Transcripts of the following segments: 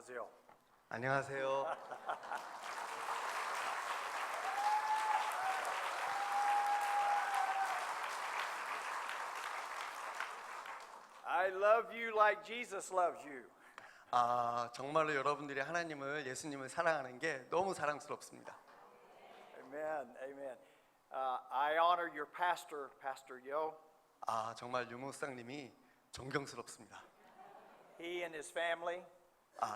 안녕하세요. 안녕하세요. I love you like Jesus loves you. 정말로 여러분들이 하나님을 예수님을 사랑하는 게 너무 사랑스럽습니다. Amen. Amen. I honor your pastor, Pastor Yo. 정말 유목사님이 존경스럽습니다. He and his family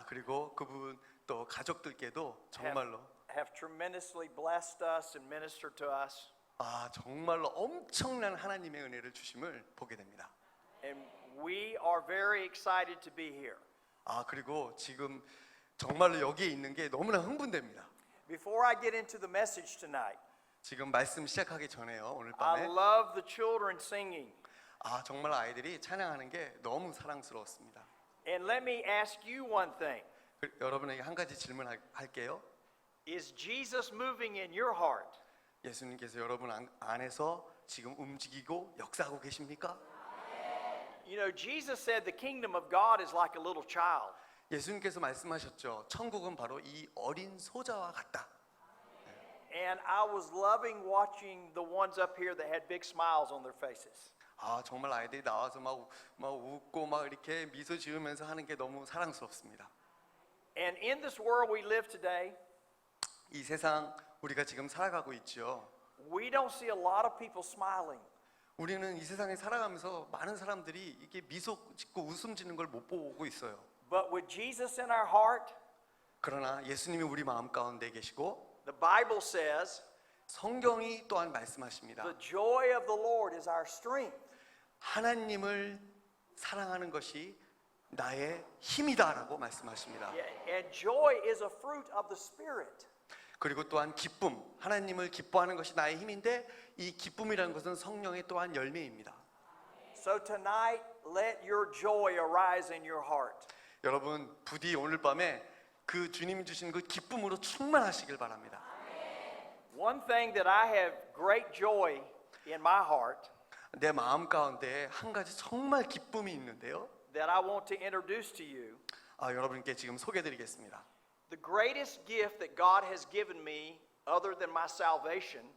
그리고 그분 또 가족들께도 정말로 have tremendously blessed us and ministered to us. 정말로 엄청난 하나님의 은혜를 주심을 보게 됩니다. And we are very excited to be here. 그리고 지금 정말로 여기에 있는 게 너무나 흥분됩니다. Before I get into the message tonight, 지금 말씀 시작하기 전에요. 오늘 I 밤에 love the children singing. 정말 아이들이 찬양하는 게 너무 사랑스러웠습니다. And let me ask you one thing. 여러분에게 한 가지 질문할게요. Is Jesus moving in your heart? 예수님께서 여러분 안에서 지금 움직이고 역사하고 계십니까? You know, Jesus said the kingdom of God is like a little child. 예수님께서 말씀하셨죠. 천국은 바로 이 어린 소자와 같다. And I was loving watching the ones up here that had big smiles on their faces. 정말 아이들이 나와서 막 웃고 막 이렇게 미소 지으면서 하는 게 너무 사랑스럽습니다. And in this world we live today, 이 세상 우리가 지금 살아가고 있죠. we don't see a lot of people smiling. 우리는 이 세상에 살아가면서 많은 사람들이 이게 미소 짓고 웃음 짓는 걸 못 보고 있어요. But with Jesus in our heart, 그러나 예수님이 우리 마음 가운데 계시고 the Bible says, 성경이 또한 말씀하십니다. the joy of the Lord is our strength. 하나님을 사랑하는 것이 나의 힘이다라고 말씀하십니다. And joy is a fruit of the Spirit. 그리고 또한 기쁨, 하나님을 기뻐하는 것이 나의 힘인데 이 기쁨이라는 것은 성령의 또한 열매입니다. So tonight, let your joy arise in your heart. 여러분 부디 오늘 밤에 그 주님이 주신 그 기쁨으로 충만하시길 바랍니다. One thing that I have great joy in my heart 내 마음 가운데 한 가지 정말 기쁨이 있는데요. that I want to introduce to you. 여러분께 지금 소개해드리겠습니다. The greatest gift that God has given me, other than my salvation,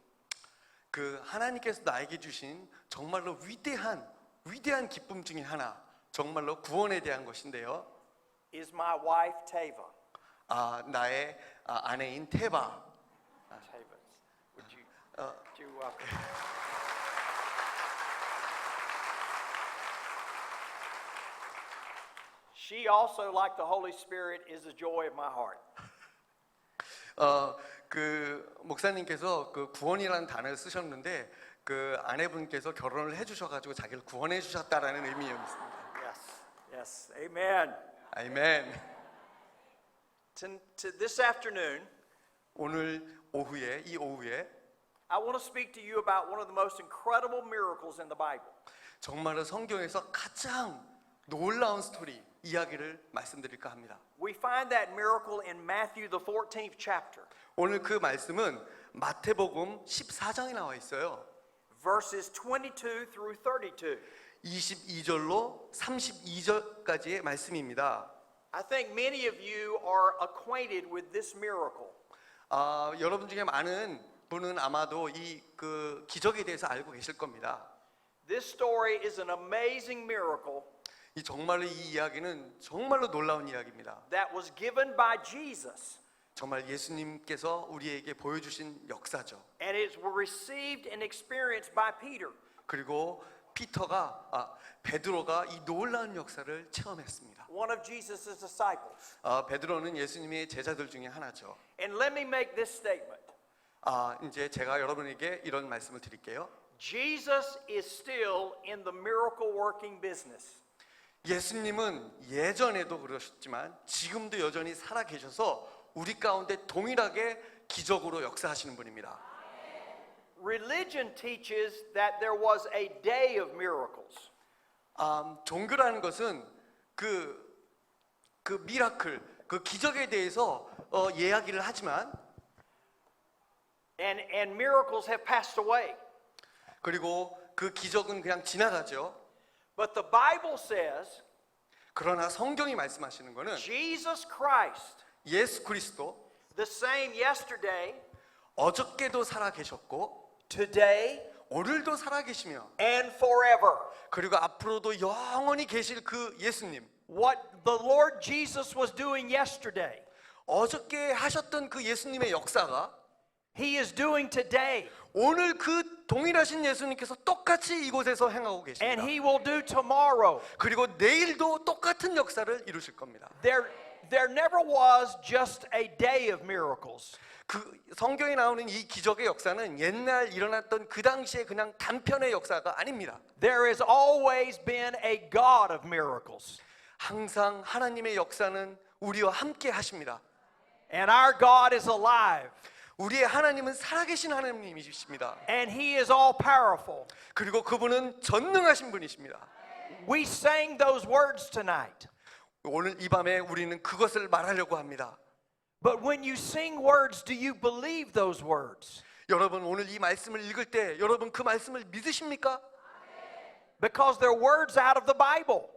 그 하나님께서 나에게 주신 정말로 위대한 기쁨 중에 하나, 정말로 구원에 대한 것인데요. is my wife Tava. 나의 아내인 테바. Tava, would you She also, like the Holy Spirit, is the joy of my heart. 그 목사님께서 그 구원이라는 단어를 쓰셨는데 그 아내분께서 결혼을 해주셔가지고 자기를 구원해 주셨다라는 의미였습니다. Yes, amen. 아멘. To this afternoon, 오늘 이 오후에 I want to speak to you about one of the most incredible miracles in the Bible. 정말로 성경에서 가장 놀라운 이야기를 말씀드릴까 합니다. We find that miracle in Matthew the 14th chapter. 오늘 그 말씀은 마태복음 14장에 나와 있어요. Verses 22 through 32. 22절로 32절까지의 말씀입니다. I think many of you are acquainted with this miracle. 여러분 중에 많은 분은 아마도 이 그 기적에 대해서 알고 계실 겁니다. This story is an amazing miracle 정말로 이 이야기는 정말로 놀라운 이야기입니다. that was given by Jesus. 정말 예수님께서 우리에게 보여주신 역사죠. And it was received and experienced by Peter. 그리고 베드로가 이 놀라운 역사를 체험했습니다. One of Jesus' disciples. 베드로는 예수님의 제자들 중에 하나죠. And let me make this statement. 이제 제가 여러분에게 이런 말씀을 드릴게요. Jesus is still in the miracle working business. 예수님은 예전에도 그러셨지만 지금도 여전히 살아 계셔서 우리 가운데 동일하게 기적으로 역사하시는 분입니다. Religion teaches that there was a day of miracles. 종교라는 것은 그 미라클, 그 기적에 대해서 이야기를 하지만 And miracles have passed away. 그리고 그 기적은 그냥 지나가죠. But the Bible says 그러나 성경이 말씀하시는 것은 Jesus Christ, 예수 그리스도 the same yesterday, 어저께도 살아 계셨고 today, 오늘도 살아 계시며 and forever. 그리고 앞으로도 영원히 계실 그 예수님, What the Lord Jesus was doing yesterday, 어저께 하셨던 그 예수님의 역사가 He is doing today, 오늘 그 동일하신 예수님께서 똑같이 이곳에서 행하고 and 계십니다. He will do tomorrow. 그리고 내일도 똑같은 역사를 이루실 겁니다. There never was just a day of miracles. 그 성경에 나오는 이 기적의 역사는 옛날 일어났던 그 당시에 그냥 단편의 역사가 아닙니다. There has always been a God of miracles. 항상 하나님의 역사는 우리와 함께 하십니다. And our God is alive. 우리의 하나님은 살아계신 하나님이십니다. And He is all powerful. 그리고 그분은 전능하신 분이십니다. We sang those words tonight. 오늘 이 밤에 우리는 그것을 말하려고 합니다. But when you sing words, do you believe those words? 여러분 오늘 이 말씀을 읽을 때 여러분 그 말씀을 믿으십니까? Because they're words out of the Bible.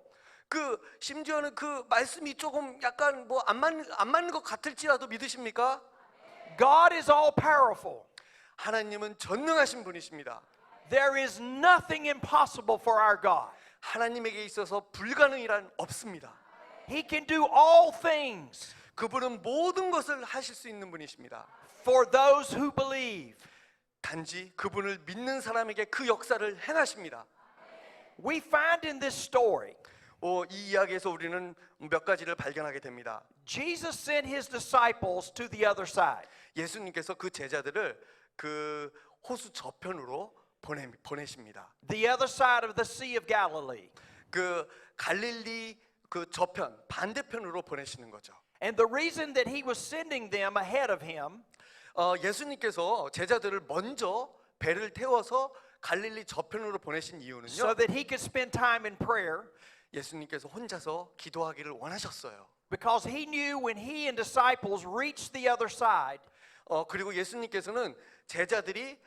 그 심지어는 그 말씀이 조금 약간 뭐 안 맞는 것 같을지라도 믿으십니까? God is all powerful. 하나님은 전능하신 분이십니다. There is nothing impossible for our God. 하나님에게 있어서 불가능이란 없습니다. He can do all things 그분은 모든 것을 하실 수 있는 분이십니다. for those who believe. 단지 그분을 믿는 사람에게 그 역사를 행하십니다. We find in this story, 이 이야기에서 우리는 몇 가지를 발견하게 됩니다. Jesus sent His disciples to the other side. 예수님께서 그 제자들을 그 호수 저편으로 보내십니다. The other side of the Sea of Galilee. 그 갈릴리 그 저편 반대편으로 보내시는 거죠. And the reason that He was sending them ahead of Him 예수님께서 제자들을 먼저 배를 태워서 갈릴리 저편으로 보내신 이유는요. so that He could spend time in prayer. 예수님께서 혼자서 기도하기를 원하셨어요. Because He knew when He and disciples reached the other side, 그리고 예수님께서는 제자들이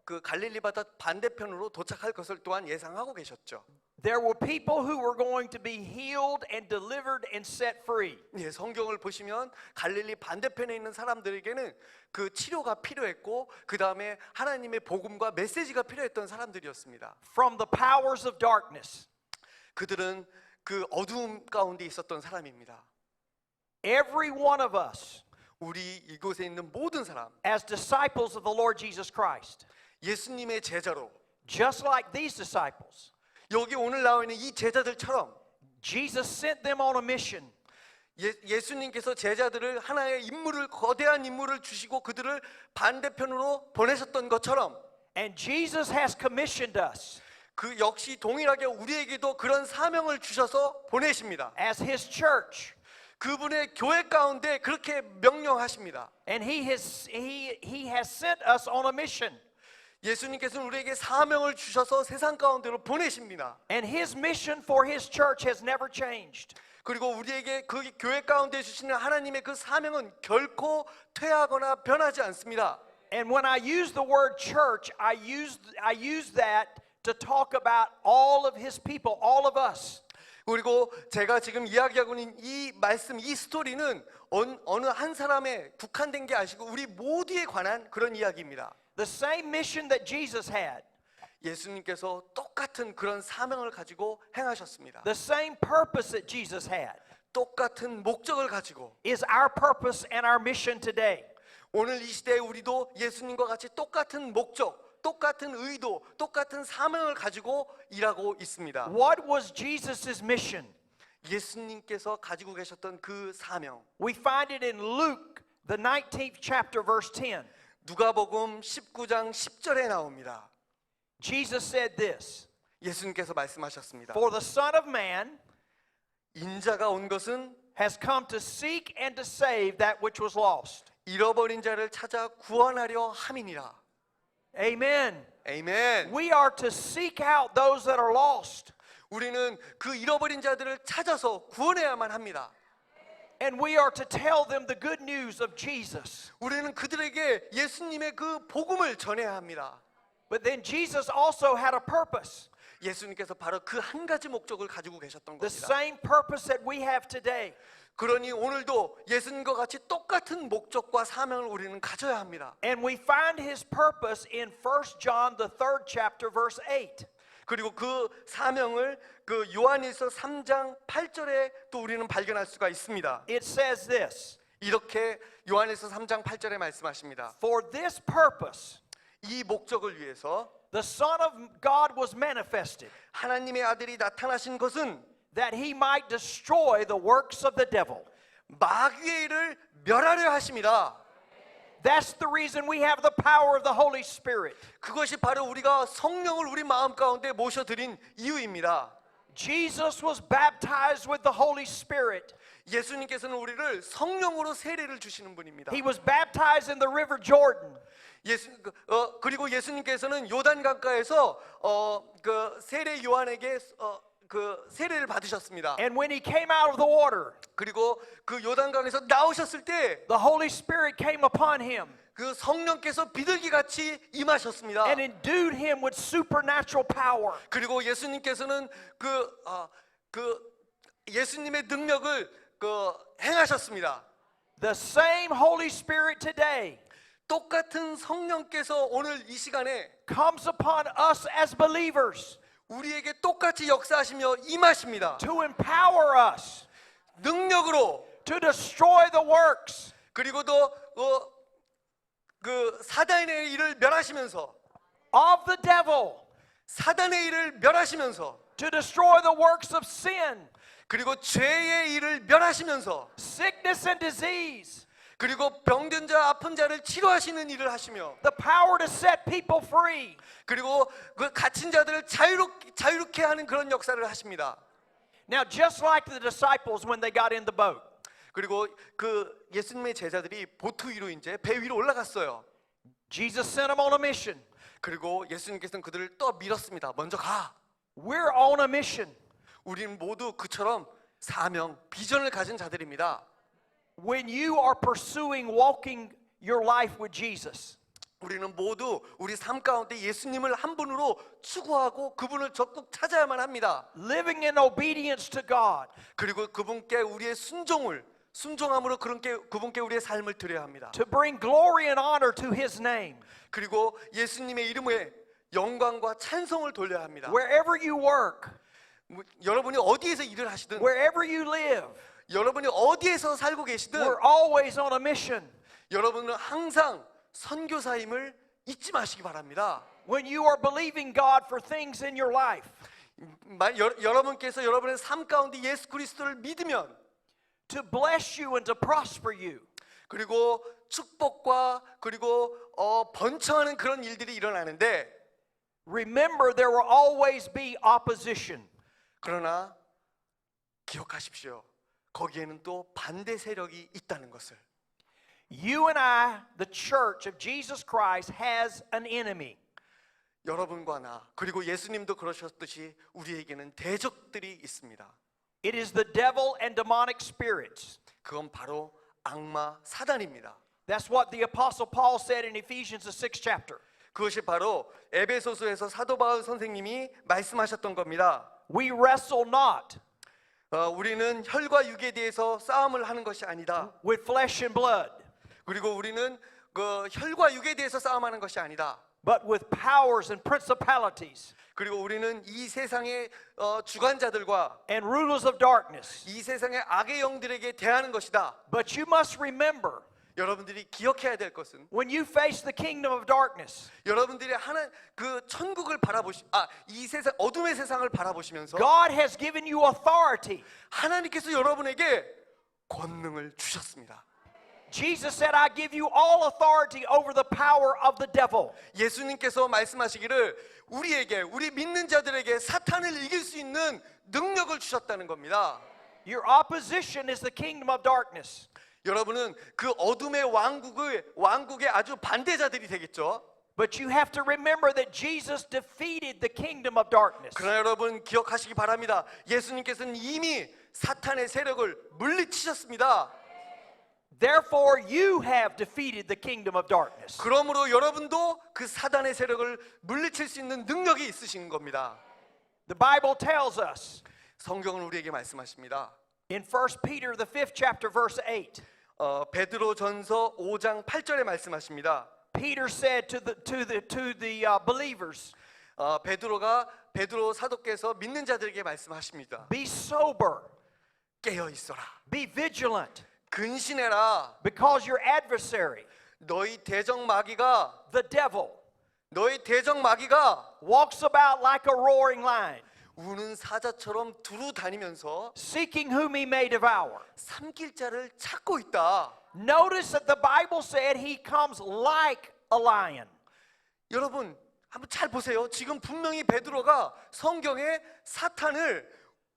그 갈릴리 바다 반대편으로 도착할 것을 또한 예상하고 계셨죠. there were people who were going to be healed and delivered and set free. 예, 성경을 보시면 갈릴리 반대편에 있는 사람들에게는 그 치료가 필요했고 그 다음에 하나님의 복음과 메시지가 필요했던 사람들이었습니다. From the powers of darkness. 그들은 그 어두움 가운데 있었던 사람입니다. Every one of us, 우리 이곳에 있는 모든 사람, as disciples of the Lord Jesus Christ, 예수님의 제자로 just like these disciples, 여기 오늘 나와 있는 이 제자들처럼 Jesus sent them on a mission. 예수님께서 제자들을 하나의 인물을 거대한 인물을 주시고 그들을 반대편으로 보내셨던 것처럼 And Jesus has commissioned us 그 역시 동일하게 우리에게도 그런 사명을 주셔서 보내십니다. as His church. 그분의 교회 가운데 그렇게 명령하십니다. And He has sent us on a mission. 예수님께서는 우리에게 사명을 주셔서 세상 가운데로 보내십니다. And His mission for His church has never changed. 그리고 우리에게 그 교회 가운데 주시는 하나님의 그 사명은 결코 퇴하거나 변하지 않습니다. And when I use the word church, I use that to talk about all of His people, all of us. 그리고 제가 지금 이야기하고 있는 이 말씀, 이 스토리는 어느 한 사람에 국한된 게 아니고 우리 모두에 관한 그런 이야기입니다. The same mission that Jesus had, 예수님께서 똑같은 그런 사명을 가지고 행하셨습니다. the same purpose that Jesus had, 똑같은 목적을 가지고 is our purpose and our mission today. 오늘 이 시대에 우리도 예수님과 같이 똑같은 목적, 똑같은 의도, 똑같은 사명을 가지고 일하고 있습니다. What was Jesus' mission? 예수님께서 가지고 계셨던 그 사명, We find it in Luke, the 19th chapter, verse 10. 누가복음 19장 10절에 나옵니다. Jesus said this, 예수님께서 말씀하셨습니다. For the Son of Man 인자가 온 것은 has come to seek and to save that which was lost. 잃어버린 자를 찾아 구원하려 함이니라. Amen. 아멘. We are to seek out those that are lost. 우리는 그 잃어버린 자들을 찾아서 구원해야만 합니다. And we are to tell them the good news of Jesus. 우리는 그들에게 예수님의 그 복음을 전해야 합니다. But then Jesus also had a purpose. 예수님께서 바로 그 한 가지 목적을 가지고 계셨던 The 겁니다. same purpose that we have today. 그러니 오늘도 예수님과 같이 똑같은 목적과 사명을 우리는 가져야 합니다. And we find his purpose in 1 John the 3rd chapter verse 8. 그리고 그 사명을 그 요한일서 3장 8절에 또 우리는 발견할 수가 있습니다. It says this, 이렇게 요한일서 3장 8절에 말씀하십니다. for this purpose 이 목적을 위해서 the Son of God was manifested, 하나님의 아들이 나타나신 것은 that he might destroy the works of the devil. 마귀의 일을 멸하려 하심이라. That's the reason we have the power of the Holy Spirit. 그것이 바로 우리가 성령을 우리 마음 가운데 모셔드린 이유입니다. Jesus was baptized with the Holy Spirit. 예수님께서는 우리를 성령으로 세례를 주시는 분입니다. He was baptized in the river Jordan. 그리고 예수님께서는 요단강가에서 그 세례 요한에게 그 세례를 받으셨습니다. And when he came out of the water, 그리고 그 요단강에서 나오셨을 때 the Holy Spirit came upon him 그 성령께서 비둘기 같이 임하셨습니다. and endued him with supernatural power. 그리고 예수님께서는 그 예수님의 능력을 행하셨습니다. The same Holy Spirit today 똑같은 성령께서 오늘 이 시간에 comes upon us as believers 우리에게 똑같이 역사하시며 임하십니다. to empower us 능력으로 to destroy the works 그리고 또 그 사단의 일을 멸하시면서 of the devil, 사단의 일을 멸하시면서 to destroy the works of sin, 그리고 죄의 일을 멸하시면서 sickness and disease, 그리고 병든 자 아픈 자를 치료하시는 일을 하시며 the power to set people free. 그리고 그 갇힌 자들을 자유롭게 하는 그런 역사를 하십니다. Now, just like the disciples when they got in the boat, 그리고 그 예수님의 제자들이 보트 위로 이제 배 위로 올라갔어요. Jesus sent them on a mission. 그리고 예수님께서는 그들을 또 밀었습니다. 먼저 가. We're on a mission. 우리는 모두 그처럼 사명, 비전을 가진 자들입니다. When you are pursuing walking your life with Jesus, 우리는 모두 우리 삶 가운데 예수님을 한 분으로 추구하고 그분을 적극 찾아야만 합니다. living in obedience to God, 그리고 그분께 우리의 순종함으로 그분께 우리의 삶을 드려야 합니다. to bring glory and honor to His name. 그리고 예수님의 이름에 영광과 찬송을 돌려야 합니다. Wherever you work, 여러분이 어디에서 일을 하시든 wherever you live, 여러분이 어디에서 살고 계시든 we're always on a mission. 여러분은 항상 선교사임을 잊지 마시기 바랍니다. When you are believing God for things in your life, 여러분께서 여러분의 삶 가운데 예수 그리스도를 믿으면 to bless you and to prosper you, 그리고 축복과 그리고 번창하는 그런 일들이 일어나는데 remember there will always be opposition. 그러나 기억하십시오. 거기에는 또 반대 세력이 있다는 것을. You and I, the church of Jesus Christ, has an enemy. 여러분과 나 그리고 예수님도 그러셨듯이 우리에게는 대적들이 있습니다. It is the devil and demonic spirits. 그건 바로 악마 사단입니다. That's what the Apostle Paul said in Ephesians the 6th chapter. 그것이 바로 에베소서에서 사도 바울 선생님이 말씀하셨던 겁니다. We wrestle not 우리는 혈과 육에 대해서 싸움을 하는 것이 아니다. with flesh and blood, 그리고 우리는 그 혈과 육에 대해서 싸움하는 것이 아니다. but with powers and principalities 그리고 우리는 이 세상의 주관자들과 and rulers of darkness. 이 세상의 악의 영들에게 대하는 것이다. But you must remember, 여러분들이 기억해야 될 것은 when you face the kingdom of darkness, 여러분들이 하는 그 천국을 이 세상 어둠의 세상을 바라보시면서 God has given you authority. 하나님께서 여러분에게 권능을 주셨습니다. Jesus said, I give you all authority over the power of the devil. 예수님께서 말씀하시기를 우리 믿는 자들에게 사탄을 이길 수 있는 능력을 주셨다는 겁니다. Your opposition is the kingdom of darkness. 여러분은 그 어둠의 왕국의 아주 반대자들이 되겠죠. But you have to remember that Jesus defeated the kingdom of darkness. 그러나 여러분 기억하시기 바랍니다. 예수님께서는 이미 사탄의 세력을 물리치셨습니다. Therefore, you have defeated the kingdom of darkness. 그러므로 여러분도 그 사단의 세력을 물리칠 수 있는 능력이 있으신 겁니다. The Bible tells us 성경은 우리에게 말씀하십니다. in 1 Peter the 5th chapter verse 8. 베드로전서 5장 8절에 말씀하십니다. Peter said to the believers, 베드로 사도께서 믿는 자들에게 말씀하십니다. be sober, 깨어 있어라. be vigilant, 근신해라. because your adversary, 너희 대적 마귀가 walks about like a roaring lion, 우는 사자처럼 두루 다니면서 seeking whom he may devour. 삼킬 자를 찾고 있다. Notice that the Bible said he comes like a lion. 여러분 한번 잘 보세요. 지금 분명히 베드로가 성경에 사탄을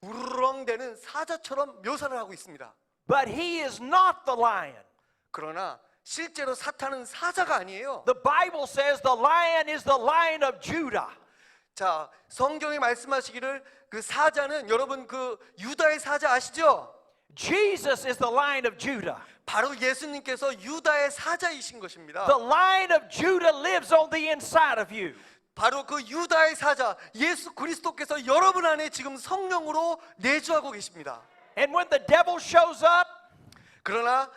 우르렁대는 사자처럼 묘사를 하고 있습니다. But he is not the lion. 그러나 실제로 사탄은 사자가 아니에요. The Bible says the lion is the lion of Judah. 자, 성경이 말씀하시기를 그 사자는 여러분 그 유다의 사자 아시죠? Jesus is the lion of Judah. 바로 예수님께서 유다의 사자이신 것입니다. The lion of Judah lives on the inside of you. 바로 그 유다의 사자 예수 그리스도께서 여러분 안에 지금 성령으로 내주하고 계십니다. And when the devil shows up, 그러나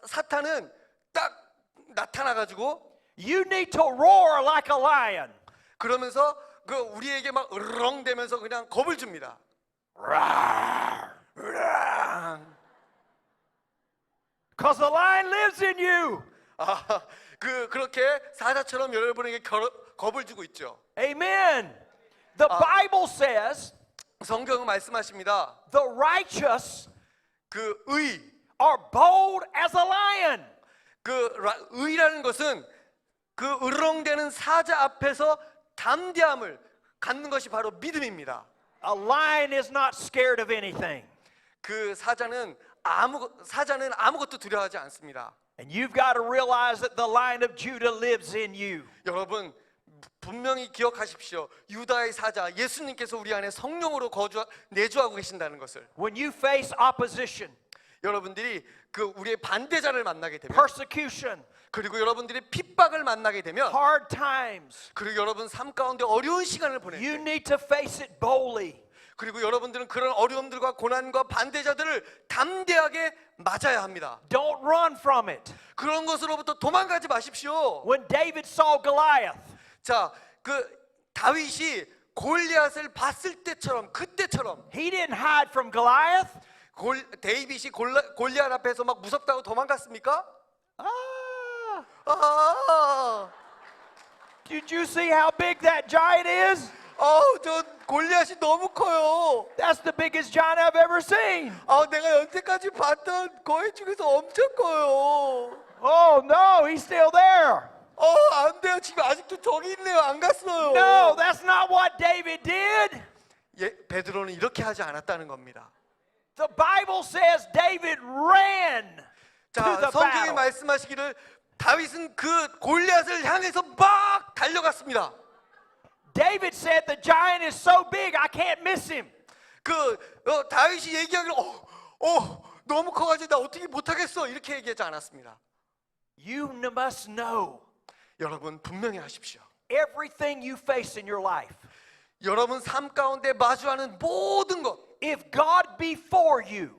사탄은 딱 나타나 가지고 you need to roar like a lion. 그러면서 그 우리에게 막 으르렁대면서 그냥 겁을 줍니다. Because the lion lives in you. 그렇게 사자처럼 여러분에게 겁을 주고 있죠. Amen. The Bible says 성경은 말씀하십니다. the righteous 그 의, are bold as a lion. 의라는 것은 그 으르렁대는 사자 앞에서 담대함을 갖는 것이 바로 믿음입니다. A lion is not scared of anything. 그 사자는 아무것도 두려워하지 않습니다. And you've got to realize that the lion of Judah lives in you. 여러분 분명히 기억하십시오. 유다의 사자 예수님께서 우리 안에 성령으로 내주하고 계신다는 것을. When you face opposition, 여러분들이 그 우리의 반대자를 만나게 되면 persecution, 그리고 여러분들이 핍박을 만나게 되면 hard times, 그리고 여러분 삶 가운데 어려운 시간을 보낼 you 때 need to face it boldly. 그리고 여러분들은 그런 어려움들과 고난과 반대자들을 담대하게 맞아야 합니다. Don't run from it. 그런 것으로부터 도망가지 마십시오. When David saw Goliath, 자, 그 다윗이 골리앗을 봤을 때처럼 그때처럼 he didn't hide from Goliath. 데이빗이 골리앗 앞에서 막 무섭다고 도망갔습니까? Did you see how big that giant is? 저 골리앗이 너무 커요. That's the biggest giant I've ever seen. 내가 여태까지 봤던 거인 중에서 엄청 커요. Oh no, he's still there. 안 돼요. 지금 아직도 저기 있네요. 안 갔어요. No, that's not what David did. 베드로는 이렇게 하지 않았다는 겁니다. The Bible says David ran to 자, the 성경이 battle. 말씀하시기를 다윗은 그 골리앗을 향해서 막 달려갔습니다. David said the giant is so big I can't miss him. 다윗이 얘기하기를 너무 커가지고 나 어떻게 못하겠어 이렇게 얘기하지 않았습니다. You must know 여러분 분명히 하십시오. everything you face in your life. 여러분 삶 가운데 마주하는 모든 것, If God be for you,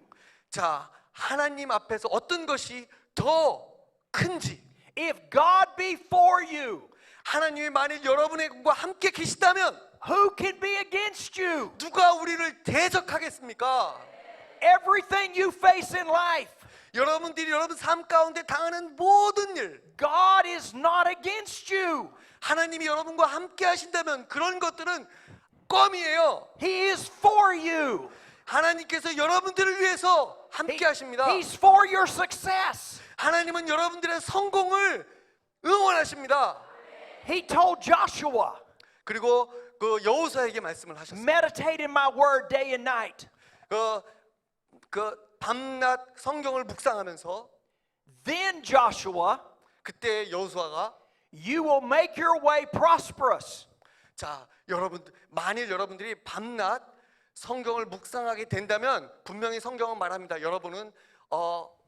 자 하나님 앞에서 어떤 것이 더 큰지, if God be for you, 하나님이 만일 여러분과 함께 계시다면 who can be against you? 누가 우리를 대적하겠습니까? Everything you face in life, 여러분들이 여러분 삶 가운데 당하는 모든 일, God is not against you. 하나님이 여러분과 함께 하신다면 그런 것들은 껌이에요. He is for you. 하나님께서 여러분들을 위해서 함께 하십니다. He's for your success. 하나님은 여러분들의 성공을 응원하십니다. He told Joshua, 그리고 그 여호수아에게 말씀을 하셨어요. meditate in my word day and night. 그 밤낮 성경을 묵상하면서 Then Joshua, 그때 여호수아가 you will make your way prosperous. 자, 만일 여러분들이 밤낮 성경을 묵상하게 된다면 분명히 성경은 말합니다. 여러분은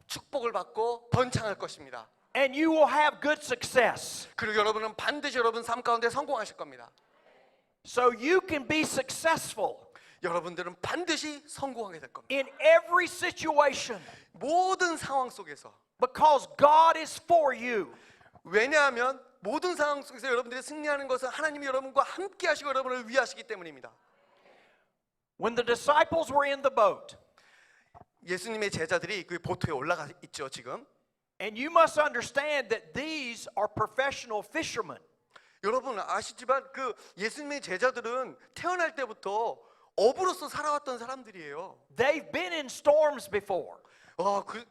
축복을 받고 번창할 것입니다. And you will have good success. 그리고 여러분은 반드시 여러분 삶 가운데 성공하실 겁니다. So you can be successful 여러분들은 반드시 성공하게 될 겁니다. in every situation 모든 상황 속에서. because God is for you. 왜냐하면 모든 상황 속에서 여러분들이 승리하는 것은 하나님이 여러분과 함께 하시고 여러분을 위하시기 때문입니다. When the disciples were in the boat, 예수님의 제자들이 그 보트에 올라가 있죠, 지금. and you must understand that these are professional fishermen. 여러분 아시지만 그 예수님의 제자들은 태어날 때부터 어부로서 살아왔던 사람들이에요. They've been in storms before.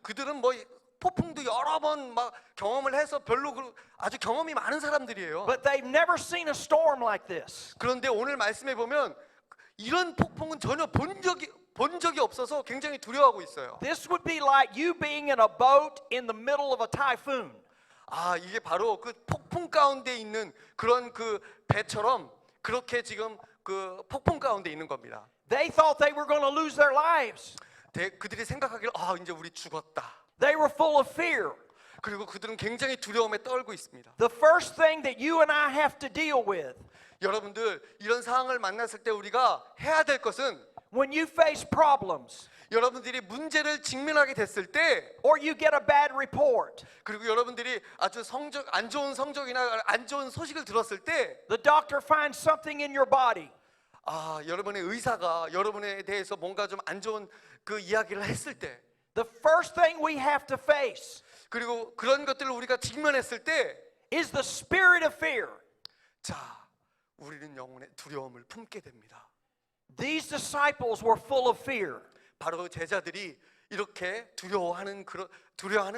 그들은 뭐 폭풍도 여러 번 막 경험을 해서 별로 아주 경험이 많은 사람들이에요. But they've never seen a storm like this. 그런데 오늘 말씀해 보면 이런 폭풍은 전혀 본 적이 없어서 굉장히 두려워하고 있어요. This would be like you being in a boat in the middle of a typhoon. 이게 바로 그 폭풍 가운데 있는 그런 그 배처럼 그렇게 지금 그 폭풍 가운데 있는 겁니다. They thought they were going to lose their lives. 그들이 생각하기를 이제 우리 죽었다. They were full of fear. 그리고 그들은 굉장히 두려움에 떨고 있습니다. The first thing that you and I have to deal with 여러분들 이런 상황을 만났을 때 우리가 해야 될 것은 when you face problems 여러분들이 문제를 직면하게 됐을 때 or you get a bad report, 그리고 여러분들이 아주 안 좋은 성적이나 안 좋은 소식을 들었을 때 the doctor finds something in your body. 여러분의 의사가 여러분에 대해서 뭔가 좀 안 좋은 그 이야기를 했을 때 The first thing we have to face 그리고 그런 것들을 우리가 직면했을 때 is the spirit of fear. 우리는 영혼의 두려움을 품게 됩니다. These disciples were full of fear. 바로 제자들이 이렇게 두려워하는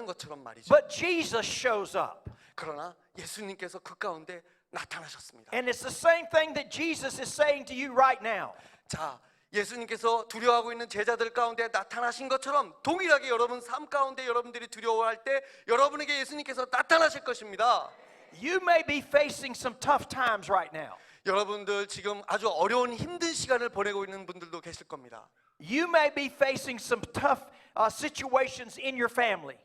것처럼 말이죠. But Jesus shows up. 그러나 예수님께서 그 가운데 나타나셨습니다. And it's the same thing that Jesus is saying to you right now. 예수님께서 두려워하고 있는 제자들 가운데 나타나신 것처럼 동일하게 여러분 삶 가운데 여러분들이 두려워할 때 여러분에게 예수님께서 나타나실 것입니다. You may be facing some tough times right now. 여러분들 지금 아주 어려운 힘든 시간을 보내고 있는 분들도 계실 겁니다. You may be facing some tough situations in your family.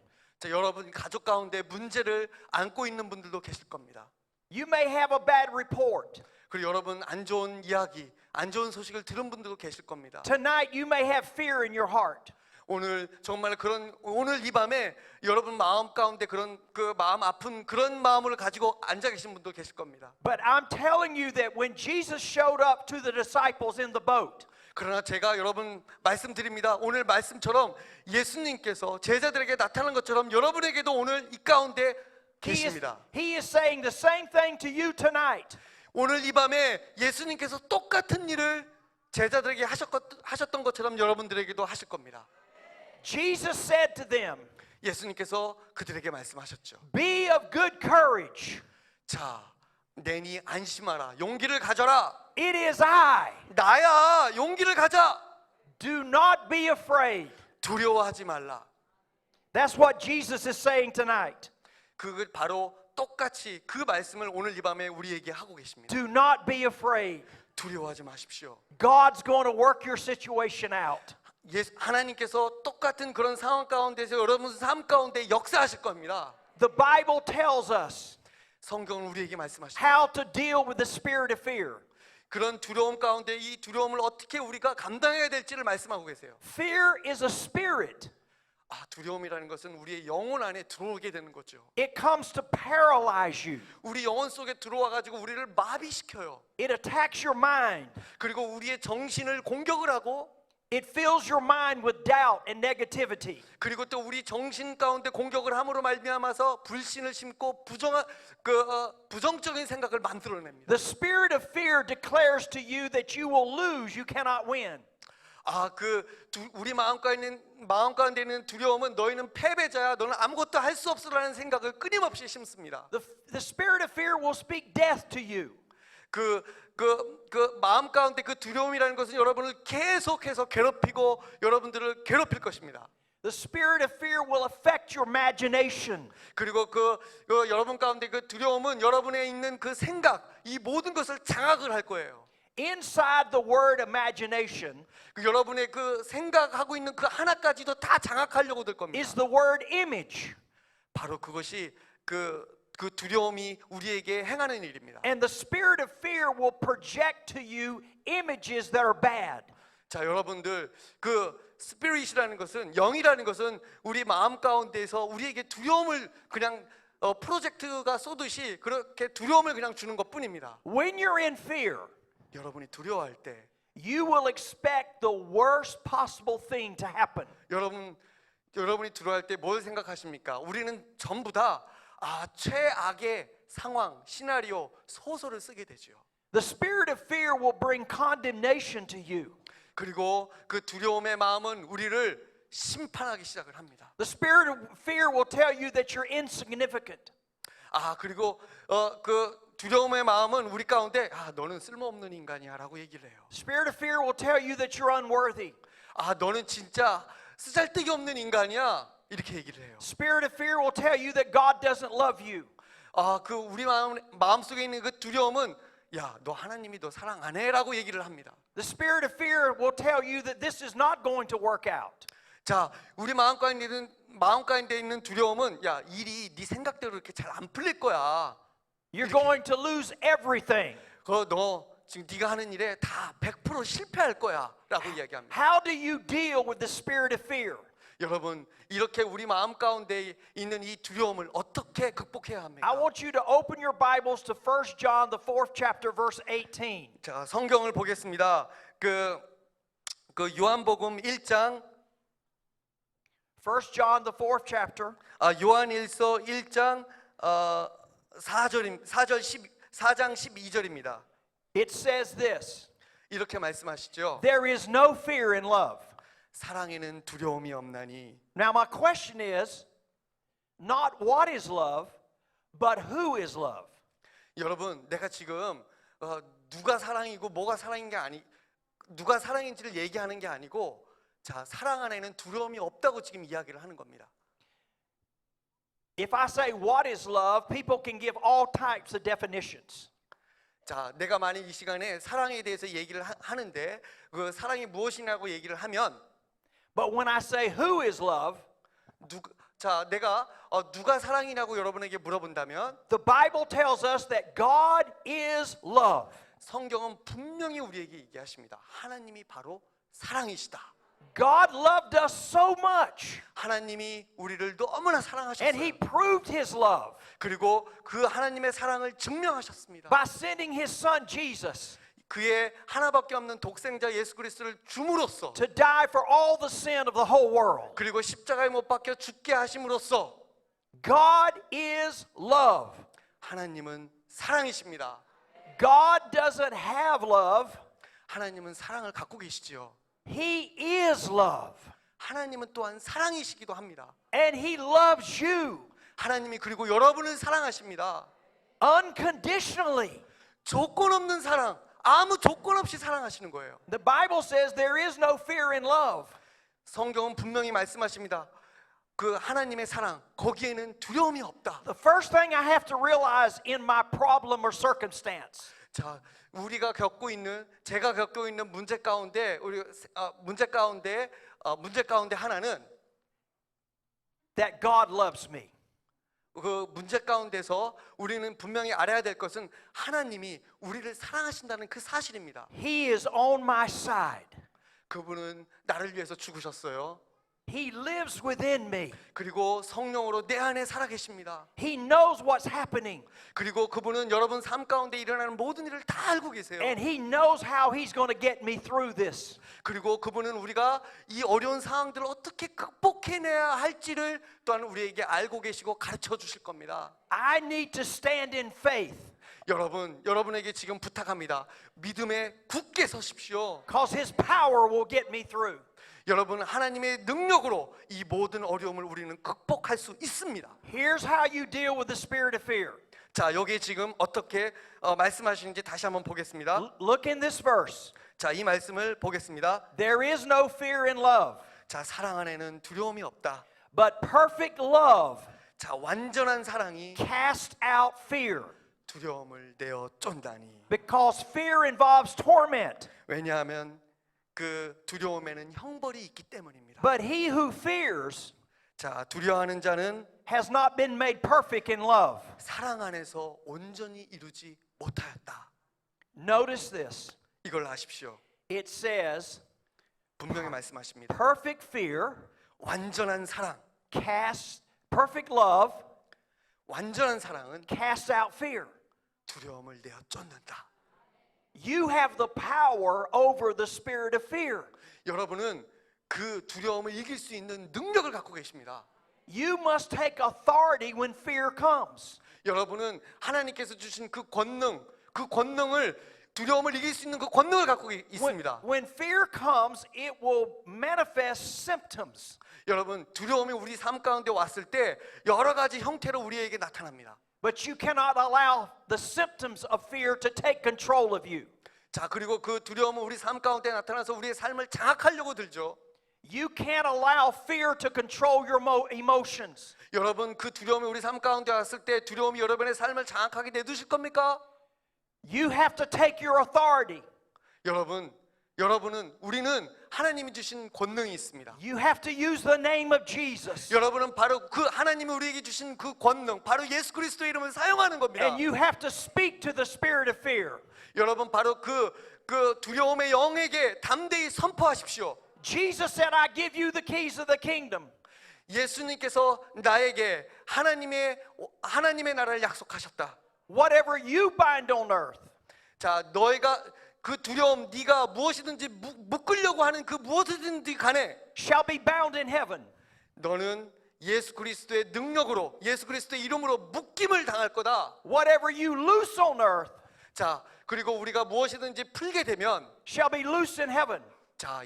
여러분 가족 가운데 문제를 안고 있는 분들도 계실 겁니다. You may have a bad report. 그리고 여러분 안 좋은 이야기, 안 좋은 소식을 들은 분들도 계실 겁니다. Tonight you may have fear in your heart. 오늘 정말 오늘 이 밤에 여러분 마음 가운데 그런 그 마음 아픈 그런 마음을 가지고 앉아 계신 분도 계실 겁니다. But I'm telling you that when Jesus showed up to the disciples in the boat, 그러나 제가 여러분 말씀드립니다. 오늘 말씀처럼 예수님께서 제자들에게 나타난 것처럼 여러분에게도 오늘 이 가운데 계십니다. He is saying the same thing to you tonight. 오늘 이 밤에 예수님께서 똑같은 일을 제자들에게 하셨던 것처럼 여러분들에게도 하실 겁니다. Jesus said to them, 예수님께서 그들에게 말씀하셨죠. Be of good courage. 내니 안심하라. 용기를 가져라. It is I. 나야. 용기를 가져. Do not be afraid. 두려워하지 말라. That's what Jesus is saying tonight. 그걸 바로 똑같이 그 말씀을 오늘 이 밤에 우리에게 하고 계십니다. Do not be afraid. 두려워하지 마십시오. God's going to work your situation out. 하나님께서 똑같은 그런 상황 가운데서 여러분 삶 가운데 역사하실 겁니다. The Bible tells us 성경은 우리에게 말씀하십니다. how to deal with the spirit of fear. 그런 두려움 가운데 이 두려움을 어떻게 우리가 감당해야 될지를 말씀하고 계세요. Fear is a spirit. 두려움이라는 것은 우리의 영혼 안에 들어오게 되는 거죠. It comes to paralyze you. 우리 영혼 속에 들어와 가지고 우리를 마비시켜요. It attacks your mind. 그리고 우리의 정신을 공격을 하고 It fills your mind with doubt and negativity. 그리고 또 우리 정신 가운데 공격을 함으로 말미암아서 불신을 심고 부정적인 생각을 만들어냅니다. The spirit of fear declares to you that you will lose, you cannot win. 우리 마음 가운데 있는 두려움은 너희는 패배자야, 너는 아무것도 할 수 없으라는 생각을 끊임없이 심습니다. The spirit of fear will speak death to you. 그 마음 가운데 그 두려움이라는 것은 여러분을 계속해서 괴롭히고 여러분들을 괴롭힐 것입니다. The spirit of fear will affect your imagination. 그리고 여러분 가운데 그 두려움은 여러분에 있는 그 생각, 이 모든 것을 장악을 할 거예요. Inside the word imagination 여러분의 그 생각하고 있는 그 하나까지도 다 장악하려고 들 겁니다. is the word image. 바로 그것이 그 그 두려움이 우리에게 행하는 일입니다. And the spirit of fear will project to you images that are bad. 자, 여러분들 그 스피릿이라는 것은 영이라는 것은 우리 마음 가운데서 우리에게 두려움을 그냥 프로젝트가 쏘듯이 그렇게 두려움을 그냥 주는 것뿐입니다. When you're in fear, 여러분이 두려워할 때 you will expect the worst possible thing to happen. 여러분이 두려워할 때 뭘 생각하십니까? 우리는 전부 다 최악의 상황, 시나리오, 소설을 쓰게 되죠. The spirit of fear will bring condemnation to you. 그리고 그 두려움의 마음은 우리를 심판하기 시작을 합니다. The spirit of fear will tell you that you're insignificant. 그리고 그 두려움의 마음은 우리 가운데 너는 쓸모없는 인간이야라고 얘기를 해요. Spirit of fear will tell you that you're unworthy. 너는 진짜 쓰잘데기 없는 인간이야 이렇게 얘기를 해요. Spirit of fear will tell you that God doesn't love you. 그 우리 마음 속에 있는 그 두려움은 너 하나님이 너 사랑 안 해라고 얘기를 합니다. The spirit of fear will tell you that this is not going to work out. 자, 우리 마음가운데 있는 두려움은 일이 네 생각대로 이렇게 잘 안 풀릴 거야. You're going to lose everything. 너 지금 네가 하는 일에 다 100% 실패할 거야라고 이야기합니다. How do you deal with the spirit of fear? 여러분, 이렇게 우리 마음 가운데 있는 이 두려움을 어떻게 극복해야 합니까? I want you to open your Bibles to 1 John the 4th chapter verse 18. 자, 성경을 보겠습니다. 그 요한복음 1장 1 John the 4th chapter 요한일서 1장 4장 12절입니다. it says this. 이렇게 말씀하시죠. There is no fear in love. 사랑에는 두려움이 없나니. Now my question is not what is love, but who is love? 여러분, 내가 지금 누가 사랑이고 뭐가 사랑인 게 누가 사랑인지를 얘기하는 게 아니고 자, 사랑 안에는 두려움이 없다고 지금 이야기를 하는 겁니다. If I say what is love, people can give all types of definitions. 자, 내가 만약 이 시간에 사랑에 대해서 얘기를 하는데 그 사랑이 무엇이냐고 얘기를 하면 But when I say who is love, 내가 누가 사랑이냐고 여러분에게 물어본다면 the Bible tells us that God is love. 성경은 분명히 우리에게 얘기하십니다. 하나님이 바로 사랑이시다. God loved us so much, 하나님이 우리를 너무나 and He 사랑하셨어요. proved His love 그리고 그 하나님의 사랑을 증명하셨습니다. by sending His Son Jesus 그의 하나밖에 없는 독생자 예수 그리스도를 줌으로써 to die for all the sin of the whole world. 그리고 십자가에 못 박혀 죽게 하심으로써 God is love. 하나님은 사랑이십니다. God doesn't have love. 하나님은 사랑을 갖고 계시지요. He is love. 하나님은 또한 사랑이시기도 합니다. And He loves you 하나님이 그리고 여러분을 사랑하십니다. unconditionally. 조건 없는 사랑, 아무 조건 없이 사랑하시는 거예요. The Bible says there is no fear in love. 성경은 분명히 말씀하십니다. 그 하나님의 사랑, 거기에는 두려움이 없다. The first thing I have to realize in my problem or circumstance 자, 제가 겪고 있는 문제 가운데 문제 가운데 하나는 that God loves me. 그 문제 가운데서 우리는 분명히 알아야 될 것은 하나님이 우리를 사랑하신다는 그 사실입니다. He is on my side. 그분은 나를 위해서 죽으셨어요. He lives within me. 그리고 성령으로 내 안에 살아계십니다. He knows what's happening. 그리고 그분은 여러분 삶 가운데 일어나는 모든 일을 다 알고 계세요. And He knows how He's going to get me through this. 그리고 그분은 우리가 이 어려운 상황들을 어떻게 극복해내야 할지를 또한 우리에게 알고 계시고 가르쳐 주실 겁니다. I need to stand in faith. 여러분에게 지금 부탁합니다. 믿음에 굳게 서십시오. Because His power will get me through. 여러분, 하나님의 능력으로 이 모든 어려움을 우리는 극복할 수 있습니다. Here's how you deal with the spirit of fear. 자, 여기 지금 어떻게 말씀하시는지 다시 한번 보겠습니다. Look in this verse. 자, 이 말씀을 보겠습니다. There is no fear in love, 자, 사랑 안에는 두려움이 없다. but perfect love 자, 완전한 사랑이 casts out fear. 두려움을 내어 쫓다니. Because fear involves torment. 왜냐하면 그 두려움에는 형벌이 있기 때문입니다. But he who fears 자, 두려워하는 자는 has not been made perfect in love. 사랑 안에서 온전히 이루지 못하였다. Notice this. 이걸 아십시오. It says, 분명히 말씀하십니다. perfect fear 완전한 사랑, perfect love 완전한 사랑은 casts out fear. 두려움을 내어 쫓는다. You have the power over the spirit of fear. 여러분은 그 두려움을 이길 수 있는 능력을 갖고 계십니다. You must take authority when fear comes. 여러분은 하나님께서 주신 그 권능을 두려움을 이길 수 있는 그 권능을 갖고 있습니다. When fear comes, it will manifest symptoms. 여러분, 두려움이 우리 삶 가운데 왔을 때 여러 가지 형태로 우리에게 나타납니다. But you cannot allow the symptoms of fear to take control of you. 자, 그리고 그 두려움은 우리 삶 가운데 나타나서 우리의 삶을 장악하려고 들죠. You can't allow fear to control your emotions. 여러분, 그 두려움이 우리 삶 가운데 왔을 때 두려움이 여러분의 삶을 장악하게 내두실 겁니까? You have to take your authority. 우리는 하나님이 주신 권능이 있습니다. You have to use the name of Jesus. 여러분은 바로 그 하나님이 우리에게 주신 그 권능, 바로 예수 그리스도의 이름을 사용하는 겁니다. And you have to speak to the spirit of fear. 여러분, 바로 그 두려움의 영에게 담대히 선포하십시오. Jesus said, I give you the keys of the kingdom. 예수님께서 나에게 하나님의 나라를 약속하셨다. Whatever you bind on earth 자, 너희가 그 두려움, 네가 무엇이든지 묶으려고 하는 그 무엇이든지 간에 shall be bound in heaven. 너는 예수 그리스도의 능력으로, 예수 그리스도의 이름으로 묶임을 당할 거다. Whatever you loose on earth 자, 그리고 우리가 무엇이든지 풀게 되면 shall be loose in heaven. 자,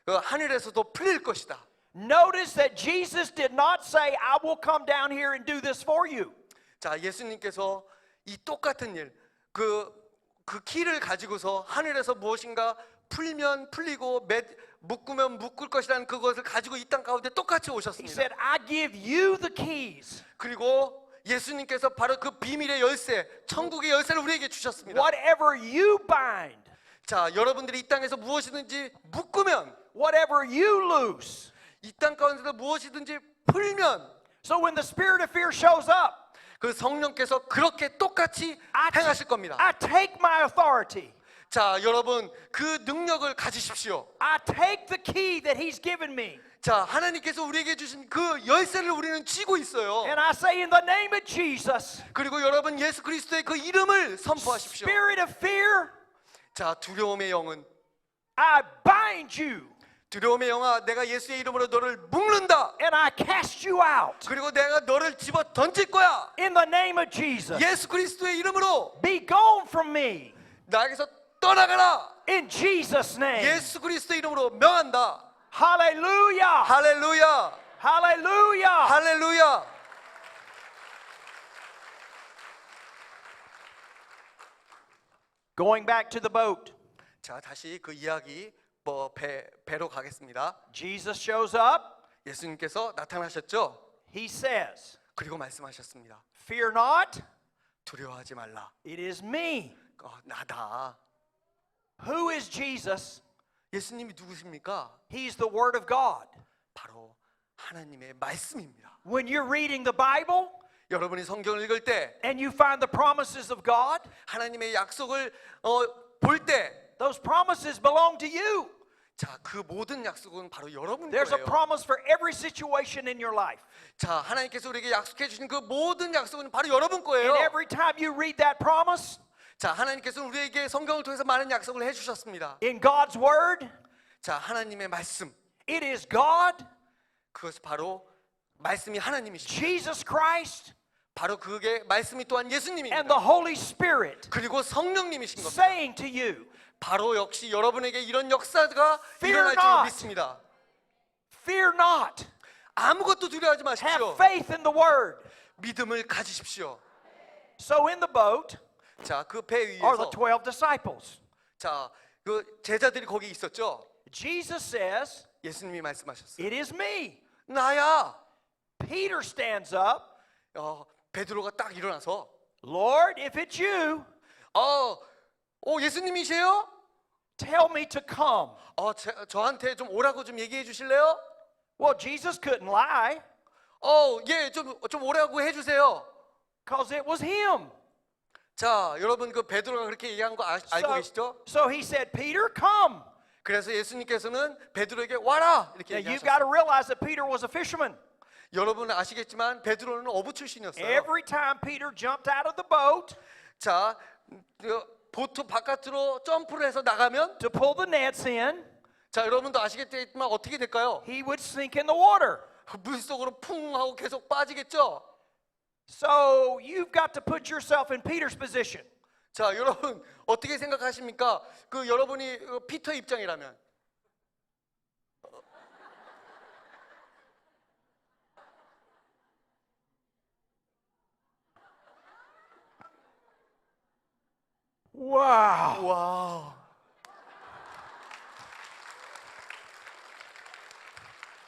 하늘에서도 풀릴 것이다. Notice that Jesus did not say, I will come down here and do this for you. 자, 예수님께서 이 똑같은 일, 그 키를 가지고서 하늘에서 무엇인가 풀면 풀리고 묶으면 묶을 것이라는 그것을 가지고 이 땅 가운데 똑같이 He 오셨습니다. said, I give you the keys. 그리고 예수님께서 바로 그 비밀의 열쇠, 천국의 열쇠를 우리에게 주셨습니다. Whatever you bind, 자, 여러분들이 이 땅에서 무엇이든지 묶으면, whatever you loose. 이 땅 가운데서 무엇이든지 풀면, So when the spirit of fear shows up, 그 성령께서 그렇게 똑같이 행하실 겁니다. I take my authority. 자, 여러분, 그 능력을 가지십시오. I take the key that He's given me. 자, 하나님께서 우리에게 주신 그 열쇠를 우리는 쥐고 있어요. And I say in the name of Jesus, 그리고 여러분, 예수 그리스도의 그 이름을 선포하십시오. spirit of fear, 자, 두려움의 영은, I bind you 두려움의 영아, 내가 예수의 이름으로 너를 묶는다. and I cast you out. 그리고 내가 너를 집어 던질 거야. In the name of Jesus, 예수 그리스도의 이름으로 be gone from me. 나에게서 떠나가라. In Jesus' name. 예수 그리스도의 이름으로 명한다. Hallelujah. 할렐루야. Hallelujah. 할렐루야. Going back to the boat, 자, 다시 그 이야기 배로 가겠습니다. Jesus shows up. 예수님께서 나타나셨죠? He says, 그리고 말씀하셨습니다. fear not, 두려워하지 말라. it is me. 나다. Who is Jesus? 예수님이 누구십니까? He's the Word of God. 바로 하나님의 말씀입니다. When you're reading the Bible 여러분이 성경을 읽을 때 and you find the promises of God, 하나님의 약속을 볼 때 those promises belong to you. 자, 그 모든 약속은 바로 여러분 There's a 거예요. promise for every situation in your life. 자, 하나님께서 우리에게 약속해 주신 그 모든 약속은 바로 여러분 거예요. And every time you read that promise 자, 하나님께서 우리에게 성경을 통해서 많은 약속을 해 주셨습니다. in God's Word, 자, 하나님의 말씀. it is God, 그것이 바로 말씀이 하나님이십니다. Jesus Christ, 바로 그게 말씀이 또한 and 예수님입니다. the Holy Spirit 그리고 성령님이신 겁니다. saying to you, 바로 역시 여러분에게 이런 역사가 Fear 일어날 줄 not. 믿습니다. fear not. 아무것도 두려워하지 마십시오. Have faith in the Word. 믿음을 가지십시오. So in the boat 자, 그 배 are the 위에서 12 disciples. 자, 그 제자들이 거기 있었죠. Jesus says, 예수님이 말씀하셨어요. it is me. 나야. Peter stands up, 베드로가 딱 일어나서 Lord, if it's you, 예수님이세요? tell me to come. 저한테 좀 오라고 좀 얘기해 주실래요? Well, Jesus couldn't lie. 좀 오라고 해주세요. Because it was him. 자, 여러분 그 베드로가 그렇게 얘기한 거 알고 계시죠? So he said, Peter, come. 그래서 예수님께서는 베드로에게 와라 이렇게 Now you've 얘기하셨어요. got to realize that Peter was a fisherman. 여러분 아시겠지만 베드로는 어부 출신이었어요. Every time Peter jumped out of the boat 자, 보트 바깥으로 점프를 해서 나가면 to pull the nets in, 자, 여러분도 아시겠지만 어떻게 될까요? he would sink in the water. 물 속으로 풍 하고 계속 빠지겠죠? So you've got to put yourself in Peter's position. 자, 여러분 어떻게 생각하십니까? 그 여러분이 피터의 입장이라면 Wow. 와,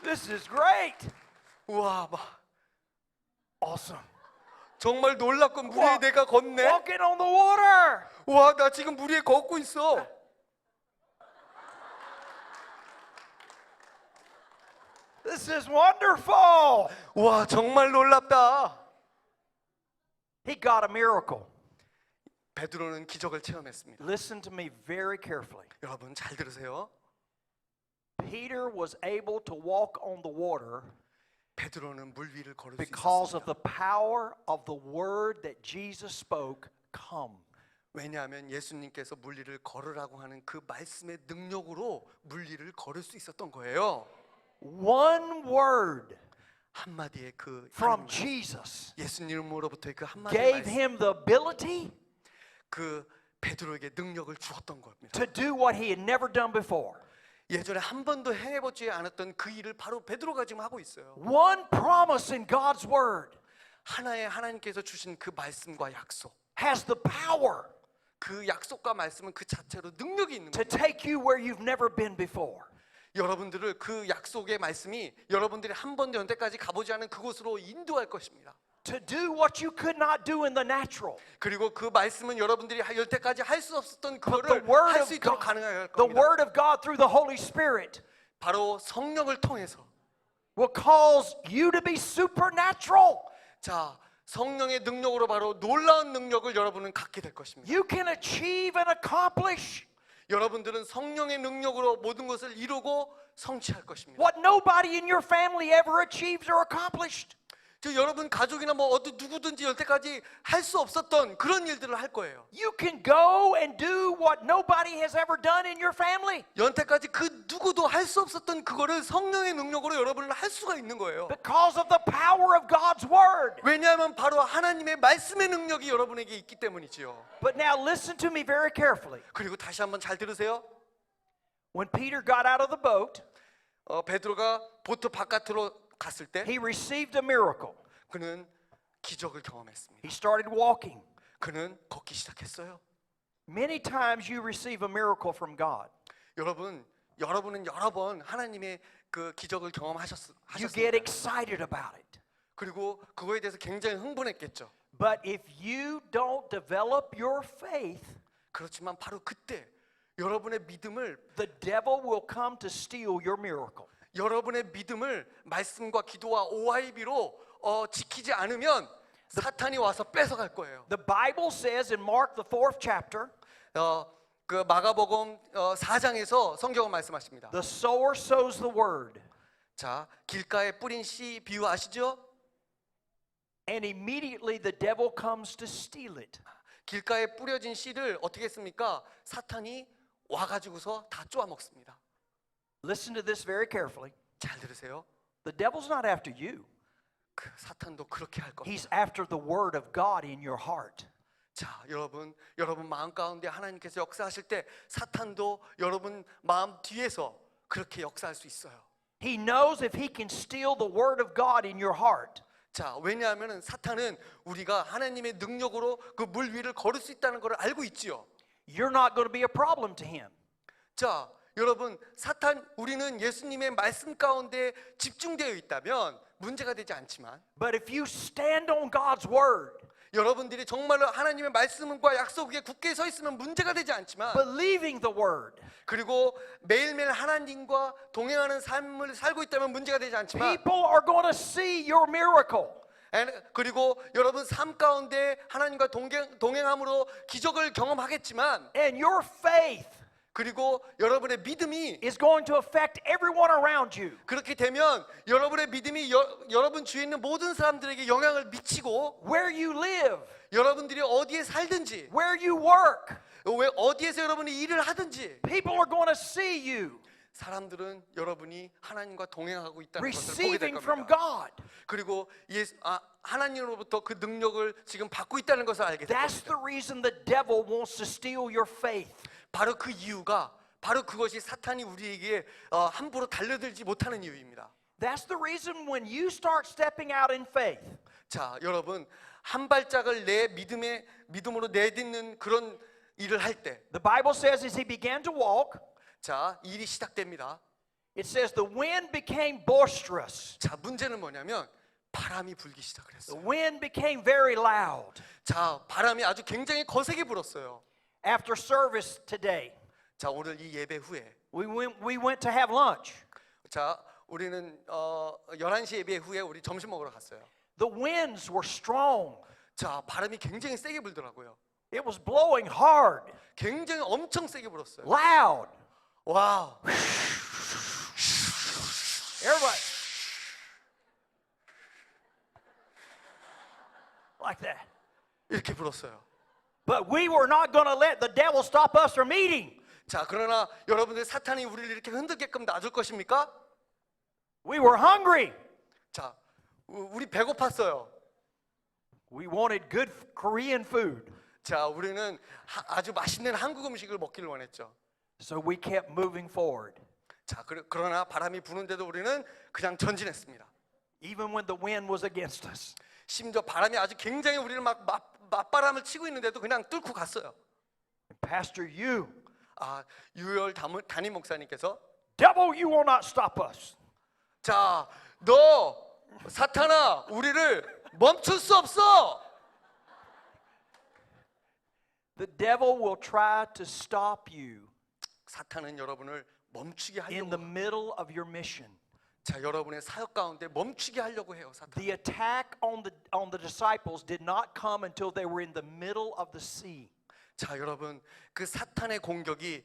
This is great. 와, 막 Awesome. 정말 놀랍고 물 위에 와, 내가 걷네. Walking on the water. 와, 나 지금 물 위에 걷고 있어. This is wonderful. 와, 정말 놀랍다. He got a miracle. 베드로는 기적을 체험했습니다. Listen to me very carefully. 여러분 잘 들으세요. Peter was able to walk on the water 베드로는 물 위를 걸을 수 because of 있었습니다. the power of the word that Jesus spoke, come. 왜냐하면 예수님께서 물 위를 걸으라고 하는 그 말씀의 능력으로 물 위를 걸을 수 있었던 거예요. One word 한마디의 그 from 하나님, Jesus 예수님으로부터의 그 한마디의 gave 말씀, him the ability 그 베드로에게 능력을 주었던 겁니다. to do what he had never done before. 예전에 한 번도 행해보지 않았던 그 일을 바로 베드로가 지금 하고 있어요. One promise in God's word 하나의 하나님께서 주신 그 말씀과 약속, has the power 그 약속과 말씀은 그 자체로 능력이 있는 to 겁니다. take you where you've never been before. 여러분들을 그 약속의 말씀이 여러분들이 한 번도 여태까지 가보지 않은 그곳으로 인도할 것입니다. To do what you could not do in the natural. 그리고 그 말씀은 여러분들이 여태까지 할 수 없었던 But the 그거를 word 할 of 수 있도록 God, 가능할 the 겁니다. word of God through the Holy Spirit 바로 성령을 통해서 will cause you to be supernatural. 자, 성령의 능력으로 바로 놀라운 능력을 여러분은 갖게 될 것입니다. You can achieve and accomplish 여러분들은 성령의 능력으로 모든 것을 이루고 성취할 것입니다. what nobody in your family ever achieved or accomplished. 저 여러분 가족이나 뭐 어떤 누구든지 여태까지 할 수 없었던 그런 일들을 할 거예요. You can go and do what nobody has ever done in your family 여태까지 그 누구도 할 수 없었던 그거를 성령의 능력으로 여러분은 할 수가 있는 거예요. because of the power of God's word. 왜냐하면 바로 하나님의 말씀의 능력이 여러분에게 있기 때문이지요. But now listen to me very carefully. 그리고 다시 한번 잘 들으세요. When Peter got out of the boat, 베드로가 보트 바깥으로 갔을 때 he received a miracle. 그는 기적을 경험했습니다. He started walking. 그는 걷기 시작했어요. Many times you receive a miracle from God. 여러분은 여러 번 하나님의 그 기적을 You get 경험하셨습니다. excited about it. 그리고 그거에 대해서 굉장히 흥분했겠죠. But if you don't develop your faith, 그렇지만 바로 그때 여러분의 믿음을 the devil will come to steal your miracle. 여러분의 믿음을 말씀과 기도와 OIB로 지키지 않으면 사탄이 와서 뺏어갈 거예요. The Bible says in Mark the 4th chapter, 그 마가복음 4장에서 성경은 말씀하십니다. the sower sows the word, 자, 길가에 뿌린 씨 비유 아시죠? and immediately the devil comes to steal it. 길가에 뿌려진 씨를 어떻게 했습니까? 사탄이 와가지고서 다 쪼아 먹습니다. Listen to this very carefully. 잘 들으세요. The devil's not after you. 그 사탄도 그렇게 할 겁니다. He's after the word of God in your heart. 자, 여러분 마음 가운데 하나님께서 역사하실 때 사탄도 여러분 마음 뒤에서 그렇게 역사할 수 있어요. He knows if he can steal the word of God in your heart, 자, 왜냐하면 사탄은 우리가 하나님의 능력으로 그 물 위를 걸을 수 있다는 걸 알고 있지요. you're not going to be a problem to him. 자, 여러분 우리는 예수님의 말씀 가운데 집중되어 있다면 문제가 되지 않지만 But if you stand on God's word, 여러분들이 정말로 하나님의 말씀과 약속에 굳게 서 있으면 문제가 되지 않지만 believing the word, 그리고 매일매일 하나님과 동행하는 삶을 살고 있다면 문제가 되지 않지만 people are going to see your miracle. 그리고 여러분 삶 가운데 하나님과 동행함으로 기적을 경험하겠지만 And your faith 그리고 여러분의 믿음이 is going to affect everyone around you. 그렇게 되면 여러분의 믿음이 여러분 주위에 있는 모든 사람들에게 영향을 미치고 Where you live, 여러분들이 어디에 살든지 where you work, 왜 어디에서 여러분이 일을 하든지 people are going to see you 사람들은 여러분이 하나님과 동행하고 있다는 것을 보게 될 receiving from 겁니다. God. 그리고 하나님으로부터 그 능력을 지금 받고 있다는 것을 알게 될 That's 겁니다. the reason the devil wants to steal your faith. 바로 그 이유가 바로 그것이 사탄이 우리에게 함부로 달려들지 못하는 이유입니다. That's the reason when you start stepping out in faith, 자, 여러분 한 발짝을 내 믿음으로 내딛는 그런 일을 할 때, the Bible says as he began to walk, 자, 일이 시작됩니다. it says the wind became boisterous. 자, 문제는 뭐냐면 바람이 불기 시작을 The 했어요. wind became very loud. 자, 바람이 아주 굉장히 거세게 불었어요. After service today, 자, 오늘 이 예배 후에 we went to have lunch. 자, 우리는 11시 예배 후에 우리 점심 먹으러 갔어요. The winds were strong. 자, 바람이 굉장히 세게 불더라고요. It was blowing hard, 굉장히 엄청 세게 불었어요. loud. 와우. Everybody. Like that. 이렇게 불었어요. But we were not going to let the devil stop us from eating. 자, 그러나 여러분들 사탄이 우리를 이렇게 흔들게끔 놔줄 것입니까? We were hungry. 자, 우리 배고팠어요. We wanted good Korean food. 자, 우리는 아주 맛있는 한국 음식을 먹기를 원했죠. So we kept moving forward. 자, 그러나 바람이 부는데도 우리는 그냥 전진했습니다. Even when the wind was against us. 심지어 바람이 아주 굉장히 우리를 막 맞바람을 치고 있는데도 그냥 뚫고 갔어요. Pastor, you, 유열 담임 목사님께서 devil, you will not stop us. 자, 너 사탄아, 우리를 멈출 수 없어. The devil will try to stop you 사탄은 여러분을 멈추게 in the 하려고. middle of your mission. 자, 여러분의 사역 가운데 멈추게 하려고 해요, 사탄. The attack on the disciples did not come until they were in the middle of the sea. 자, 여러분, 그 사탄의 공격이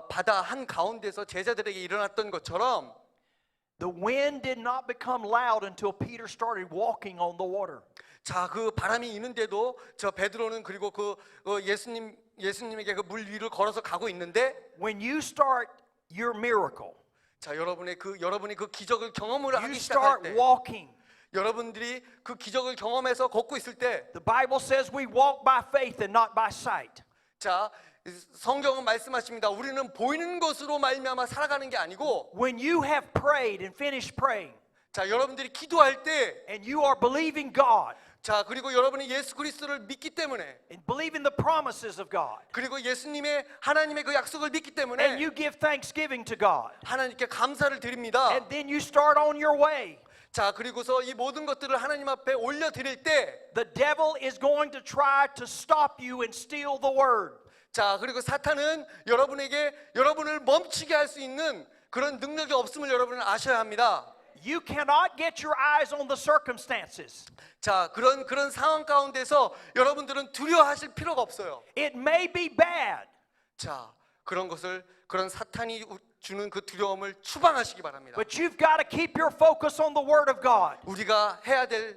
바다 한 가운데서 제자들에게 일어났던 것처럼 The wind did not become loud until Peter started walking on the water. 자, 그 바람이 있는데도 저 베드로는 그리고 예수님에게 그 물 위를 걸어서 가고 있는데 When you start your miracle, 자, 여러분이 그 기적을 경험을 you 하기 시작할 start 때 walking. 여러분들이 그 기적을 경험해서 걷고 있을 때 The Bible says we walk by faith and not by sight. 자, 성경은 말씀하십니다. 우리는 보이는 것으로 말미암아 살아가는 게 아니고 When you have prayed and finished praying, 자, 여러분들이 기도할 때 and you are believing God 자, 그리고 여러분이 예수 그리스도를 믿기 때문에 and believing the promises of God, 그리고 하나님의 그 약속을 믿기 때문에 and you give thanksgiving to God, 하나님께 감사를 드립니다. and then you start on your way, 자, 그리고서 이 모든 것들을 하나님 앞에 올려 드릴 때 the devil is going to try to stop you and steal the word. 자, 그리고 사탄은 여러분을 멈추게 할 수 있는 그런 능력이 없음을 여러분은 아셔야 합니다. You cannot get your eyes on the circumstances. 자, 그런 상황 가운데서 여러분들은 두려워하실 필요가 없어요. It may be bad, 자, 그런 사탄이 주는 그 두려움을 추방하시기 바랍니다. but you've got to keep your focus on the word of God. 우리가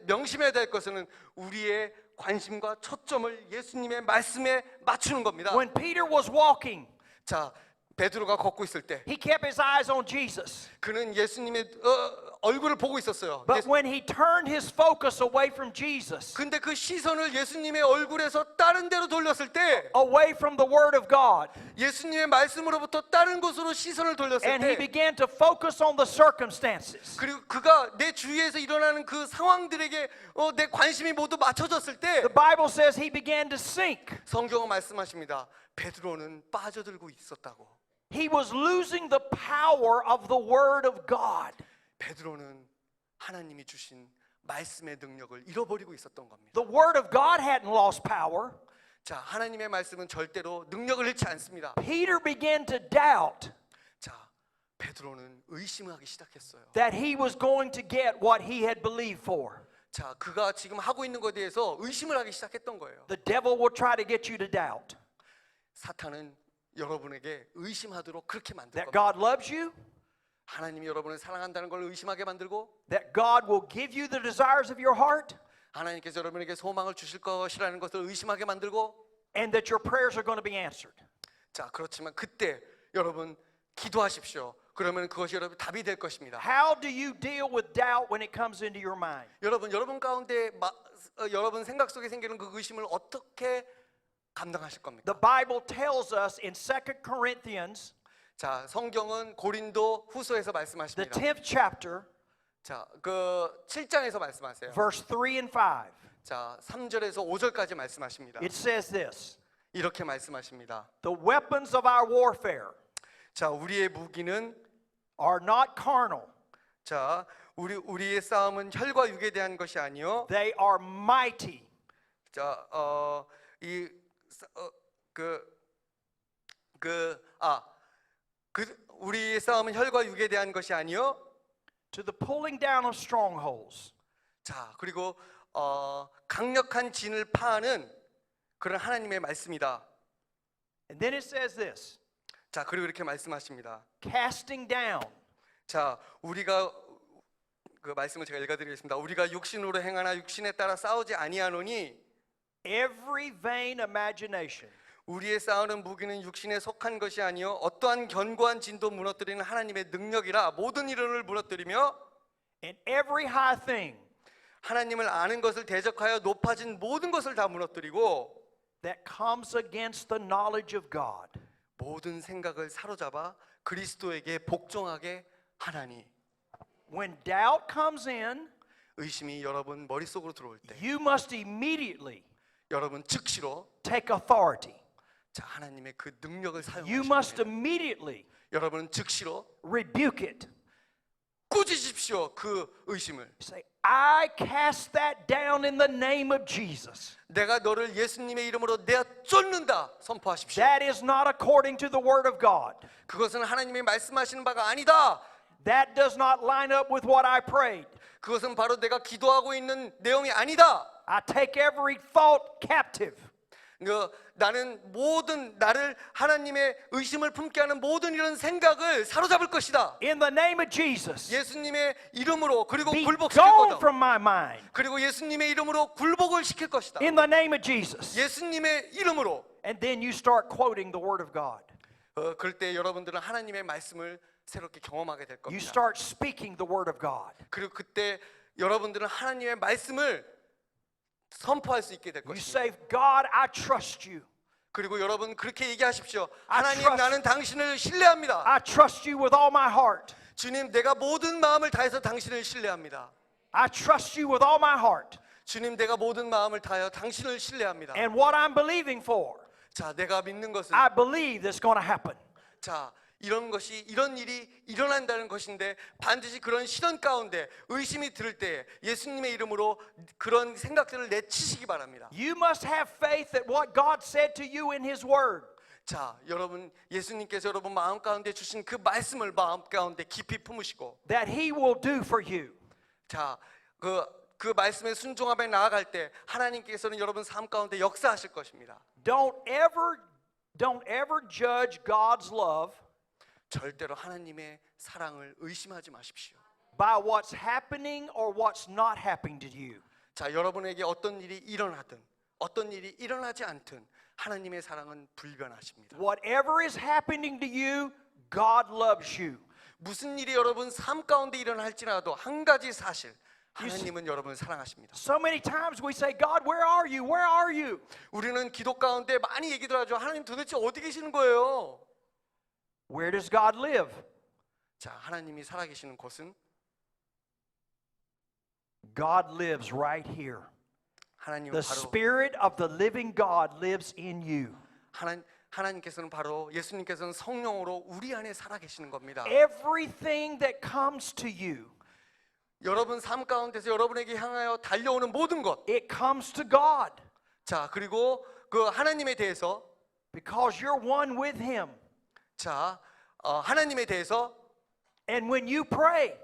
명심해야 될 것은 우리의 관심과 초점을 예수님의 말씀에 맞추는 겁니다. When Peter was walking, 자, 베드로가 걷고 있을 때 he kept his eyes on Jesus. 그는 예수님의 얼굴을 보고 있었어요. But when he turned his focus away from Jesus, 근데 그 시선을 예수님의 얼굴에서 다른 데로 돌렸을 때 away from the word of God, 예수님의 말씀으로부터 다른 곳으로 시선을 돌렸을 and he 때 began to focus on the circumstances, 그리고 그가 내 주위에서 일어나는 그 상황들에게 내 관심이 모두 맞춰졌을 때 the Bible says he began to sink. 성경은 말씀하십니다. 베드로는 빠져들고 있었다고. He was losing the power of the word of God. 베드로는 하나님이 주신 말씀의 능력을 잃어버리고 있었던 겁니다. The Word of God hadn't lost power. 자, 하나님의 말씀은 절대로 능력을 잃지 않습니다. Peter began to doubt 자, 베드로는 의심하기 시작했어요. that he was going to get what he had believed for. 자, 그가 지금 하고 있는 것에 대해서 의심을 하기 시작했던 거예요. The devil will try to get you to doubt 사탄은 여러분에게 의심하도록 그렇게 만들 that 겁니다. God loves you, 하나님이 여러분을 사랑한다는 걸 의심하게 만들고, that God will give you the desires of your heart, 하나님께서 여러분에게 소망을 주실 것이라는 것을 의심하게 만들고. and that your prayers are going to be answered. 자, 그렇지만 그때 여러분 기도하십시오. 그러면 그것이 여러분 답이 될 것입니다. How do you deal with doubt when it comes into your mind? 여러분 가운데 여러분 생각 속에 생기는 그 의심을 어떻게 감당하실 겁니까? The Bible tells us in 2 Corinthians, 자, 성경은 고린도 후서에서 the 말씀하십니다. 10th chapter, 자, 그 7장에서 말씀하세요. verse 3 and 5. 자, 3절에서 5절까지 말씀하십니다. It says this, 이렇게 말씀하십니다. the weapons of our warfare 자, 우리의 무기는 are not carnal. 자, 우리의 싸움은 혈과 육에 대한 것이 아니요. They are mighty 자, 우리의 싸움은 혈과 육에 대한 것이 아니요. to the pulling down of strongholds. 자, 그리고 강력한 진을 파하는 그런 하나님의 말씀이다. And then it says this, 자, 그리고 이렇게 말씀하십니다. casting down 자, 우리가 그 말씀을 제가 읽어드리겠습니다. 우리가 육신으로 행하나 육신에 따라 싸우지 아니하노니 every vain imagination 우리의 싸우는 무기는 육신에 속한 것이 아니요 어떠한 견고한 진도 무너뜨리는 하나님의 능력이라 모든 이론을 무너뜨리며 and every high thing 하나님을 아는 것을 대적하여 높아진 모든 것을 다 무너뜨리고 that comes against the knowledge of God. 모든 생각을 사로잡아 그리스도에게 복종하게 하나니. When doubt comes in, 의심이 여러분 머릿속으로 들어올 때 you must immediately 여러분 즉시로 take authority. 자, 하나님의 그 능력을 You 사용하셔야 must 돼요. immediately 여러분 즉시로 rebuke it. 꾸짖으십시오. 그 의심을. Say, I cast that down in the name of Jesus. 내가 너를 예수님의 이름으로 내가 쫓는다 선포하십시오. That is not according to the word of God. 그것은 하나님이 말씀하시는 바가 아니다. That does not line up with what I prayed. 그것은 바로 내가 기도하고 있는 내용이 아니다. I take every thought captive. 나는 모든 나를 하나님의 의심을 품게 하는 모든 이런 생각을 사로잡을 것이다. In the name of Jesus. 예수님의 이름으로 그리고 Be 굴복시킬 gone 거다. from my mind. 그리고 예수님의 이름으로 굴복을 시킬 것이다. In the name of Jesus. 예수님의 이름으로. And then you start quoting the word of God. 그럴 때 여러분들은 하나님의 말씀을 새롭게 경험하게 될 You 겁니다. start speaking the word of God. 그리고 그때 여러분들은 하나님의 말씀을 선포할 수 있게 될 You 것입니다. say, God, I trust you. 그리고 여러분 그렇게 얘기하십시오. I 하나님, trust- 나는 당신을 신뢰합니다. I trust you with all my heart. 주님, 내가 모든 마음을 다해서 당신을 신뢰합니다. I trust you with all my heart. 주님, 내가 모든 마음을 다하여 당신을 신뢰합니다. And what I'm believing for, 자, 내가 믿는 것은 I believe that's going to happen. 자, 이런 일이 일어난다는 것인데 반드시 그런 시련 가운데 의심이 들 때 예수님의 이름으로 그런 생각들을 내치시기 바랍니다. You must have faith that what God said to you in His Word, 자, 여러분 예수님께서 여러분 마음 가운데 주신 그 말씀을 마음 가운데 깊이 품으시고 that He will do for you. 자, 그 말씀에 순종하며 나아갈 때 하나님께서는 여러분 삶 가운데 역사하실 것입니다. Don't ever judge God's love 절대로 하나님의 사랑을 의심하지 마십시오. by what's happening or what's not happening to you. 자, 여러분에게 어떤 일이 일어나든 어떤 일이 일어나지 않든 하나님의 사랑은 불변하십니다. Whatever is happening to you, God loves you. 무슨 일이 여러분 삶 가운데 일어날지라도 한 가지 사실, 하나님은 여러분을 사랑하십니다. So many times we say, God, where are you? Where are you? 우리는 기도 가운데 많이 얘기들 하죠. 하나님 도대체 어디 계시는 거예요? Where does God live? 자, 하나님이 살아계시는 곳은 God lives right here. 하나님은 The 바로 Spirit of the living God lives in you. 하나님께서는 바로 예수님께서는 성령으로 우리 안에 살아계시는 겁니다. Everything that comes to you, 여러분 삶 가운데서 여러분에게 향하여 달려오는 모든 것. it comes to God 자, 그리고 그 하나님에 대해서 because you're one with Him. 자, 하나님에 대해서 And when you pray,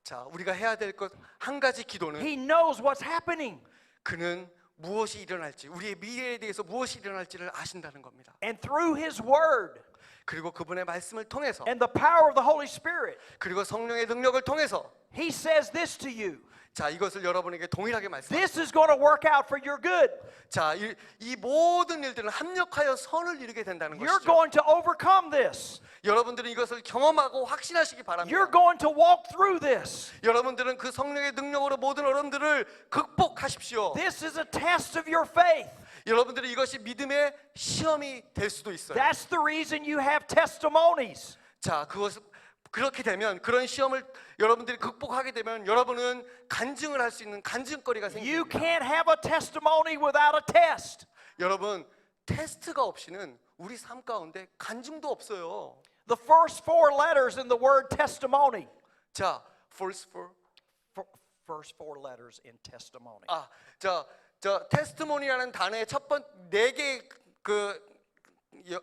자, 우리가 해야 될 것 한 가지 기도는 He knows what's happening. 그는 무엇이 일어날지, 우리의 미래에 대해서 무엇이 일어날지를 아신다는 겁니다. And through His Word 그리고 그분의 말씀을 통해서 and the power of the Holy Spirit, 그리고 성령의 능력을 통해서 He says this to you. 자, 이것을 여러분에게 동일하게 말씀합니다. This is going to work out for your good. 자, 이 모든 일들은 합력하여 선을 이루게 된다는 You're 것이죠. going to overcome this. 여러분들은 이것을 경험하고 확신하시기 You're 바랍니다. going to walk through this. 여러분들은 그 성령의 능력으로 모든 어려움들을 극복하십시오. This is a test of your faith. 여러분들은 이것이 믿음의 시험이 될 수도 있어요. That's the reason you have testimonies. 자, 그렇게 되면 그런 시험을 여러분들이 극복하게 되면 여러분은 간증을 할 수 있는 간증거리가 You 생깁니다. can't have a testimony without a test. 여러분, 테스트가 없이는 우리 삶 가운데 간증도 없어요. The first four letters in the word testimony. 자, first First four letters in testimony. 저 테스트모니라는 단어의 네 개 그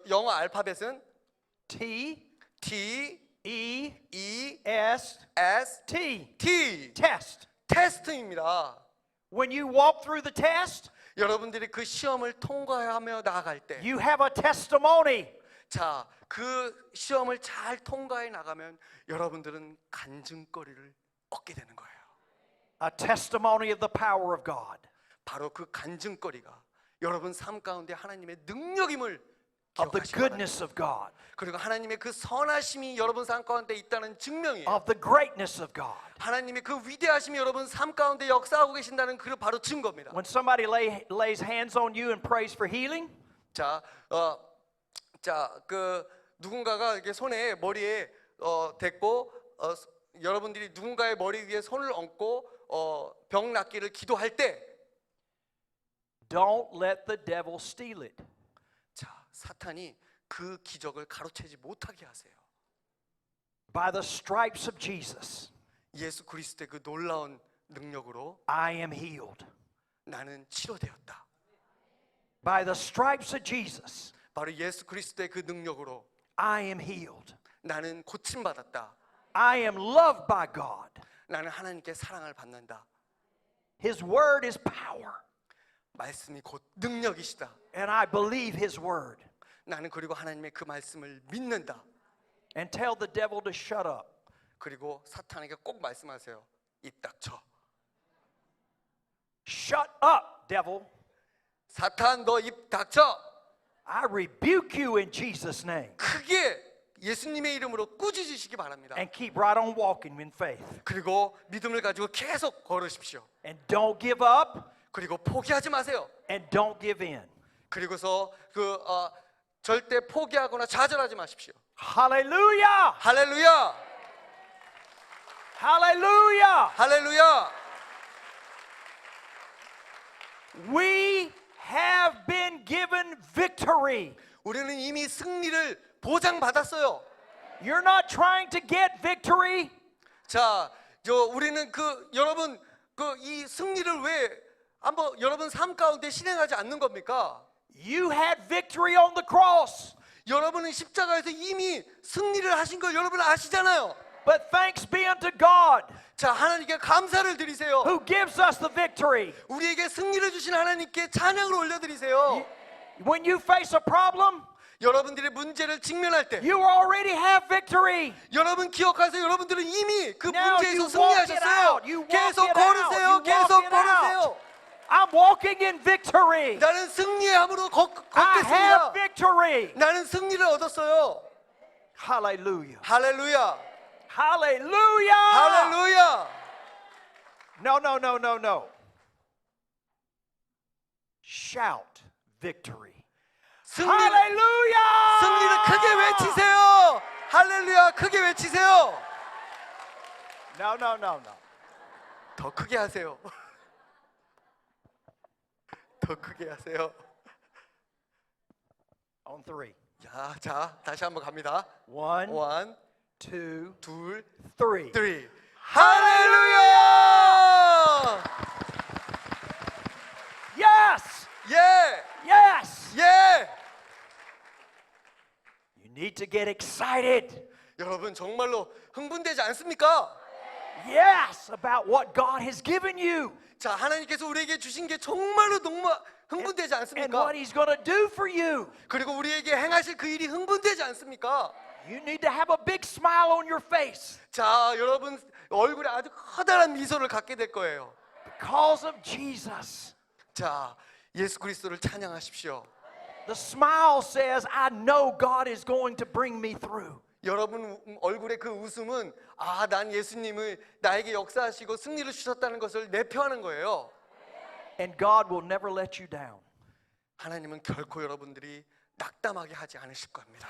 영어 알파벳은 T T, E E, S S, T. T. Test. 테스트입니다. When you walk through the test, 여러분들이 그 시험을 통과하며 나아갈 때, you have a testimony. 자, 그 시험을 잘 통과해 나가면 여러분들은 간증거리를 얻게 되는 거예요. A testimony of the power of God. 바로 그 간증거리가 여러분 삶 가운데 하나님의 능력임을 Of the 기억하시기 바랍니다. goodness of God. 그리고 하나님의 그 선하심이 여러분 삶 가운데 있다는 증명이에요. Of the greatness of God. 하나님의 그 위대하심이 여러분 삶 가운데 역사하고 계신다는 그 바로 증거입니다. When somebody lays hands on you and prays for healing, 그 누군가가 이렇게 손에 머리에 댔고 여러분들이 누군가의 머리 위에 손을 얹고 병 낫기를 기도할 때, don't let the devil steal it. 자, 사탄이 그 기적을 가로채지 못하게 하세요. By the stripes of Jesus, 예수 그리스도의 그 놀라운 능력으로 I am healed. 나는 치료되었다. By the stripes of Jesus, 바로 예수 그리스도의 그 능력으로 I am healed. 나는 고침받았다. I am loved by God. 나는 하나님께 사랑을 받는다. His word is power, 말씀이 곧 능력이시다. and I believe His word. 나는 그리고 하나님의 그 말씀을 믿는다. And tell the devil to shut up. 그리고 사탄에게 꼭 말씀하세요. 입 닥쳐. Shut up, devil. 사탄, 너 입 닥쳐. I rebuke you in Jesus' name. 크게 예수님의 이름으로 꾸짖으시기 바랍니다. And keep right on walking in faith. 그리고 믿음을 가지고 계속 걸으십시오. And don't give up, 그리고 포기하지 마세요. and don't give in. 그리고서 절대 포기하거나 좌절하지 마십시오. Hallelujah! 할렐루야! Hallelujah! 할렐루야! We have been given victory. 우리는 이미 승리를 보장받았어요. You're not trying to get victory. 자, 우리는 여러분 이 승리를 왜 한번 여러분 삶 가운데 실행하지 않는 겁니까? You had victory on the cross. 여러분은 십자가에서 이미 승리를 하신 걸 여러분 아시잖아요. But thanks be unto God 자, 하나님께 감사를 드리세요. who gives us the victory. 우리에게 승리를 주신 하나님께 찬양을 올려드리세요. When you face a problem, 여러분들의 문제를 직면할 때 you already have victory. 여러분 기억하세요. 여러분들은 이미 그 Now 문제에서 you walk it 승리하셨어요. out. You walk 계속 it 걸으세요. out. You 계속 walk it 걸으세요. out. I'm walking in victory. 나는 승리의 함으로 I 걷겠습니다. have victory. 나는 승리를 얻었어요. Hallelujah. 할렐루야. Hallelujah. 할렐루야. No. Shout victory. Hallelujah. 승리를 크게 외치세요. 할렐루야. 크게 외치세요. No. 더 크게 하세요. 더 크게 하세요. On three. 자, 다시 한번 갑니다. One, 원, two, 둘, three. three. 할렐루야! Yes! 예! Yes! 예! You need to get excited. 여러분 정말로 흥분되지 않습니까? Yes, about what God has given you 자, 하나님께서 우리에게 주신 게 정말로 너무 흥분되지 and 않습니까? what He's going to do for you. 그리고 우리에게 행하실 그 일이 흥분되지 않습니까? You need to have a big smile on your face 자, 여러분 얼굴에 아주 커다란 미소를 갖게 될 거예요. because of Jesus. 자, 예수 그리스도를 찬양하십시오. The smile says, I know God is going to bring me through. 여러분 얼굴의 그 웃음은 아, 난 예수님을 나에게 역사하시고 승리를 주셨다는 것을 내표하는 거예요. And God will never let you down. 하나님은 결코 여러분들이 낙담하게 하지 않으실 겁니다.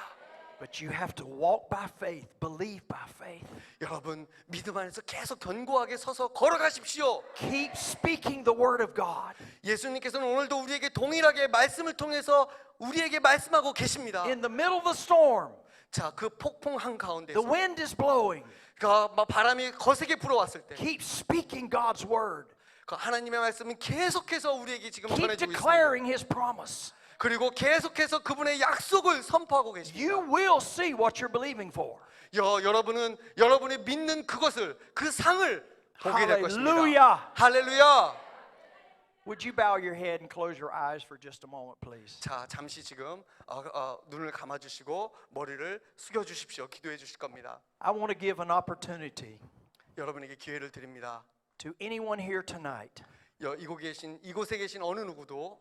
But you have to walk by faith, believe by faith. 여러분 믿음 안에서 계속 견고하게 서서 걸어가십시오. Keep speaking the word of God. 예수님께서는 오늘도 우리에게 동일하게 말씀을 통해서 우리에게 말씀하고 계십니다. In the middle of the storm, 자, 그 폭풍 the 한가운데서 wind is blowing. 막 바람이 거세게 불어왔을 때 Keep speaking God's word. 그 하나님의 말씀은 계속해서 우리에게 지금 Keep 전해지고 있습니다. declaring His promise. 그리고 계속해서 그분의 약속을 선포하고 계십니다. You will see what you're believing for. 여러분은 여러분이 믿는 그것을 그 상을 보게 될 것입니다. Hallelujah. 할렐루야. Would you bow your head and close your eyes for just a moment, please? 자, 잠시 지금 눈을 감아 주시고 머리를 숙여 주십시오. 기도해 주실 겁니다. I want to give an opportunity 여러분에게 기회를 드립니다. to anyone here tonight 이곳에 계신 어느 누구도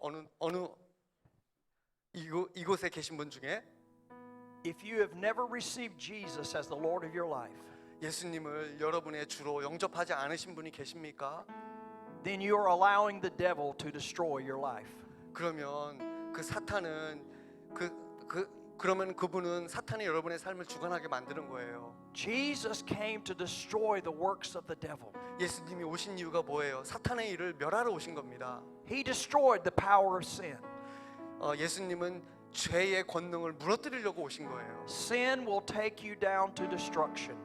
이곳에 계신 분 중에 if you have never received Jesus as the Lord of your life, 예수님을 여러분의 주로 영접하지 않으신 분이 계십니까? then you are allowing the devil to destroy your life. 그러면 그 사탄은 그러면 그분은 사탄이 여러분의 삶을 주관하게 만드는 거예요. Jesus came to destroy the works of the devil. 예수님이 오신 이유가 뭐예요? 사탄의 일을 멸하러 오신 겁니다. He destroyed the power of sin. 예수님은 죄의 권능을 무너뜨리려고 오신 거예요. Sin will take you down to destruction.